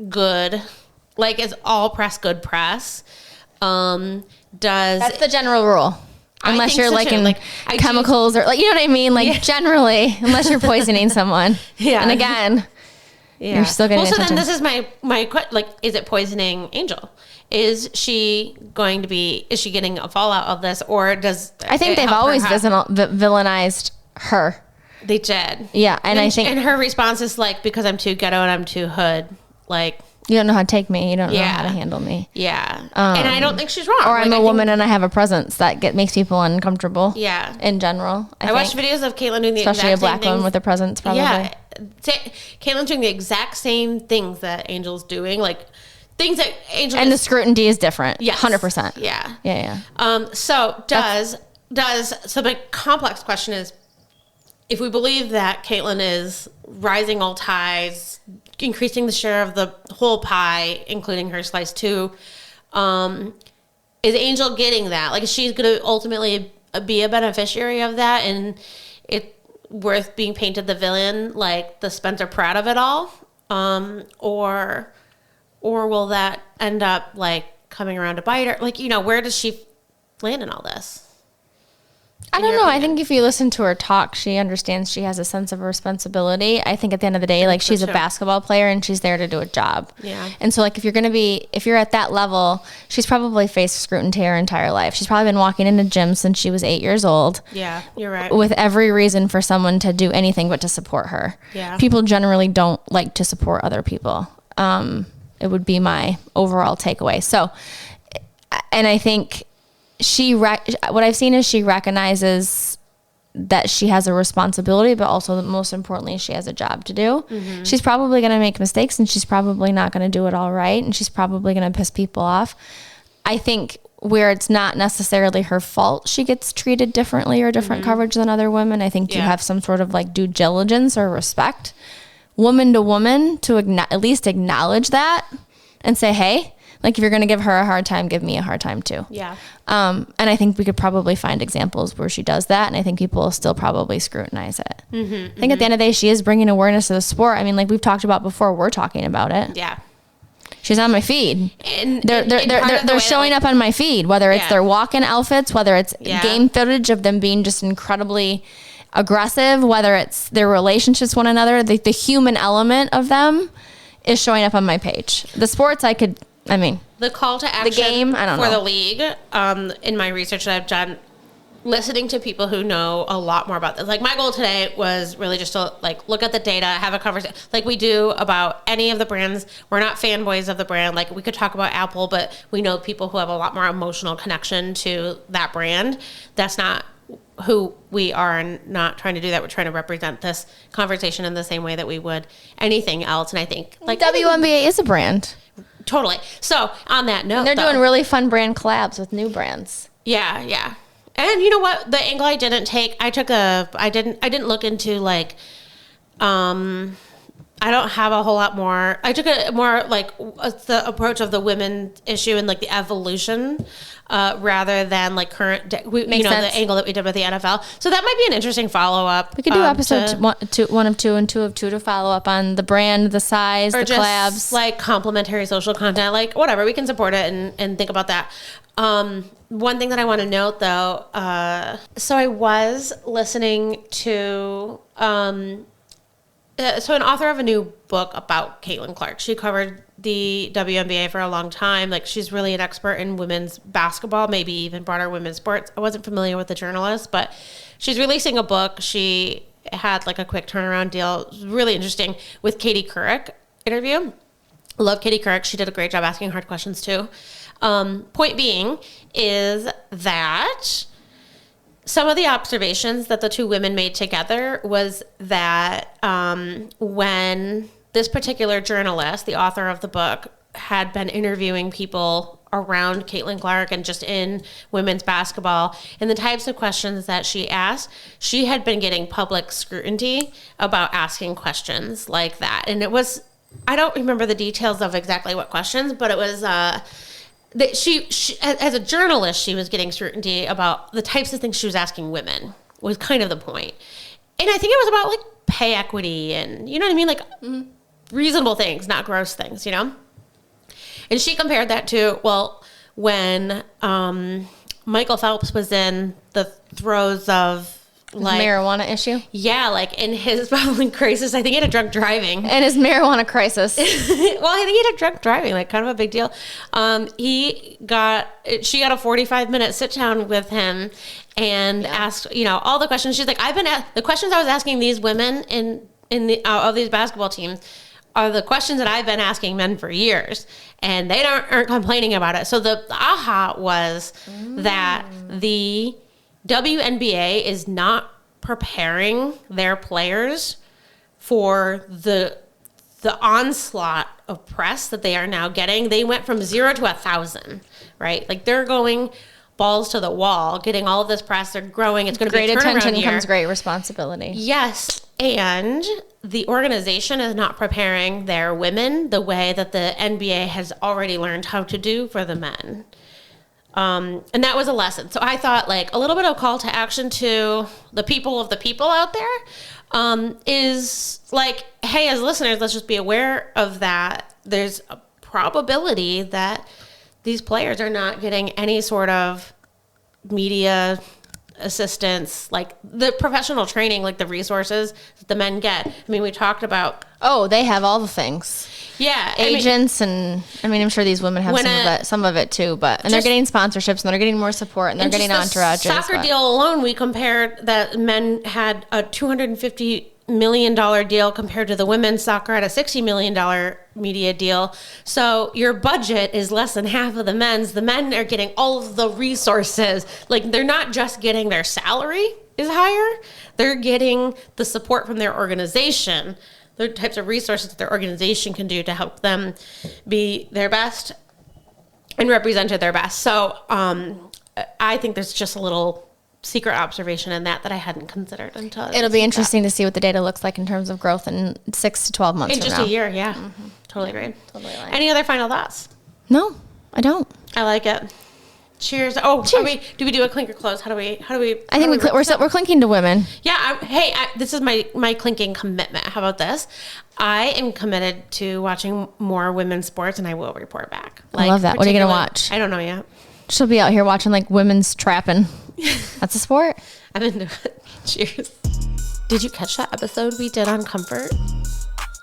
good? Is all press good press? That's the general rule. Unless you're in chemicals or you know what I mean? Generally, unless you're poisoning someone. Yeah. And again, you're still getting attention. So then this is my question, is it poisoning Angel? Is she getting a fallout of this, or does... I think they've always villainized her. They did. Yeah, and I think... And her response is because I'm too ghetto and I'm too hood, you don't know how to take me. You don't know how to handle me. Yeah. And I don't think she's wrong. Or I'm a woman and I have a presence that makes people uncomfortable. Yeah. In general. I watched videos of Caitlin doing the especially a black woman with a presence, probably. Yeah. Caitlin's doing the exact same things that Angel's doing. Things that Angel... And the scrutiny is different. Yes. 100%. Yeah. Yeah. So so my complex question is, if we believe that Caitlin is rising all tides, increasing the share of the whole pie, including her slice too, is Angel getting that? Is she going to ultimately be a beneficiary of that, and it worth being painted the villain, the Spencer Pratt of it all, or will that end up coming around to bite her? Where does she land in all this? I don't know. I think if you listen to her talk, she understands she has a sense of responsibility. I think at the end of the day, like she's a basketball player and she's there to do a job. Yeah. And so like if you're at that level, she's probably faced scrutiny her entire life. She's probably been walking into gyms since she was 8 years old. Yeah, you're right. With every reason for someone to do anything but to support her. Yeah. People generally don't like to support other people. It would be my overall takeaway. So, and I think what I've seen is she recognizes that she has a responsibility, but also most importantly, she has a job to do. Mm-hmm. She's probably going to make mistakes and she's probably not going to do it all right. And she's probably going to piss people off. I think where it's not necessarily her fault, she gets treated differently or different coverage than other women. I think you have some sort of like due diligence or respect, woman to woman, to at least acknowledge that and say, hey, like if you're going to give her a hard time, give me a hard time too. Yeah. And I think we could probably find examples where she does that. And I think people will still probably scrutinize it. I think at the end of the day, she is bringing awareness to the sport. I mean, like we've talked about before, we're talking about it. Yeah. She's on my feed. And they're showing up on my feed, whether it's their walk-in outfits, whether it's game footage of them being just incredibly aggressive, whether it's their relationships with one another, the human element of them is showing up on my page. The sports the call to action, the game, I don't know. For the league, in my research that I've done, listening to people who know a lot more about this. Like my goal today was really just to like look at the data, have a conversation like we do about any of the brands. We're not fanboys of the brand. Like we could talk about Apple, but we know people who have a lot more emotional connection to that brand. That's not who we are, and not trying to do that. We're trying to represent this conversation in the same way that we would anything else. And I think like WNBA is a brand. Totally. So on that note, and they're doing really fun brand collabs with new brands. Yeah, yeah. And you know what? The angle I didn't take, I didn't look into like, I don't have a whole lot more. I took a more like the approach of the women issue and like the evolution, rather than like current, the angle that we did with the NFL. So that might be an interesting follow up. We could do episode 1 of 2 and 2 of 2 to follow up on the brand, the size, the collabs, like complementary social content, like whatever. We can support it and think about that. One thing that I want to note though, so I was listening to, so an author of a new book about Caitlin Clark. She covered the WNBA for a long time. Like she's really an expert in women's basketball, maybe even broader women's sports. I wasn't familiar with the journalist, but she's releasing a book. She had like a quick turnaround deal. It was really interesting with Katie Couric interview. Love Katie Couric. She did a great job asking hard questions too. Point being is that some of the observations that the two women made together was that when this particular journalist, the author of the book, had been interviewing people around Caitlin Clark and just in women's basketball, and the types of questions that she asked, she had been getting public scrutiny about asking questions like that. And it was, I don't remember the details of exactly what questions, but it was that she as a journalist, she was getting scrutiny about the types of things she was asking women, was kind of the point. And I think it was about like pay equity and, you know what I mean? Like reasonable things, not gross things, you know? And she compared that to, well, when Michael Phelps was in the throes of like marijuana issue. Yeah, like in his public crisis, I think he had a drunk driving. And his marijuana crisis. Well, I think he had a drunk driving, like kind of a big deal. She got a 45-minute sit down with him and asked, all the questions. She's like, the questions I was asking these women in the of these basketball teams are the questions that I've been asking men for years, and they aren't complaining about it. So the aha was that the WNBA is not preparing their players for the onslaught of press that they are now getting. They went from 0 to 1,000, right? Like they're going balls to the wall, getting all of this press. They're growing. It's going to be great a turnaround attention year. Comes great responsibility. Yes, and the organization is not preparing their women the way that the NBA has already learned how to do for the men. And that was a lesson. So I thought like a little bit of call to action to the people of the people out there is like, hey, as listeners, let's just be aware of that. There's a probability that these players are not getting any sort of media assistance, like the professional training, like the resources that the men get. I mean, we talked about. Oh, they have all the things. Yeah. Agents I'm sure these women have some of it too, and they're getting sponsorships and they're getting more support and they're getting entourages. Soccer deal alone, we compared that men had a $250 million deal compared to the women's soccer at a $60 million media deal. So your budget is less than half of the men's. The men are getting all of the resources. Like, they're not just getting their salary is higher. They're getting the support from their organization, the types of resources that their organization can do to help them be their best and represent their best. So I think there's just a little secret observation in that I hadn't considered until it'll be interesting to see what the data looks like in terms of growth in 6 to 12 months in just a year. Yeah. Mm-hmm. Totally agree. Totally right. Any other final thoughts? No, I don't. I like it. Cheers. Oh, cheers. Do we do a clink or close? How do we I think we're clinking to women. Yeah. This is my clinking commitment. How about this? I am committed to watching more women's sports, and I will report back. I love that. What are you going to watch? I don't know yet. She'll be out here watching like women's trapping. That's a sport. I'm into it. Cheers. Did you catch that episode we did on Comfort?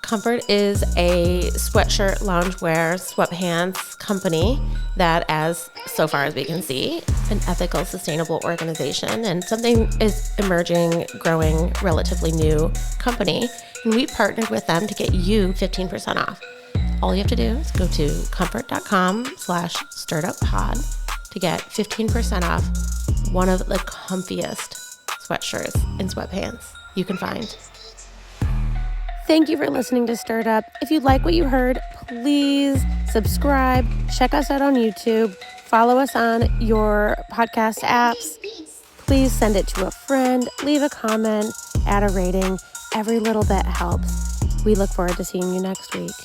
Comfort is a sweatshirt, loungewear, sweatpants company that, as so far as we can see, an ethical, sustainable organization and something is emerging, growing, relatively new company. And we partnered with them to get you 15% off. All you have to do is go to comfort.com/stirreduppod to get 15% off one of the comfiest sweatshirts and sweatpants you can find. Thank you for listening to Stirred Up. If you like what you heard, please subscribe, check us out on YouTube, follow us on your podcast apps. Please send it to a friend, leave a comment, add a rating. Every little bit helps. We look forward to seeing you next week.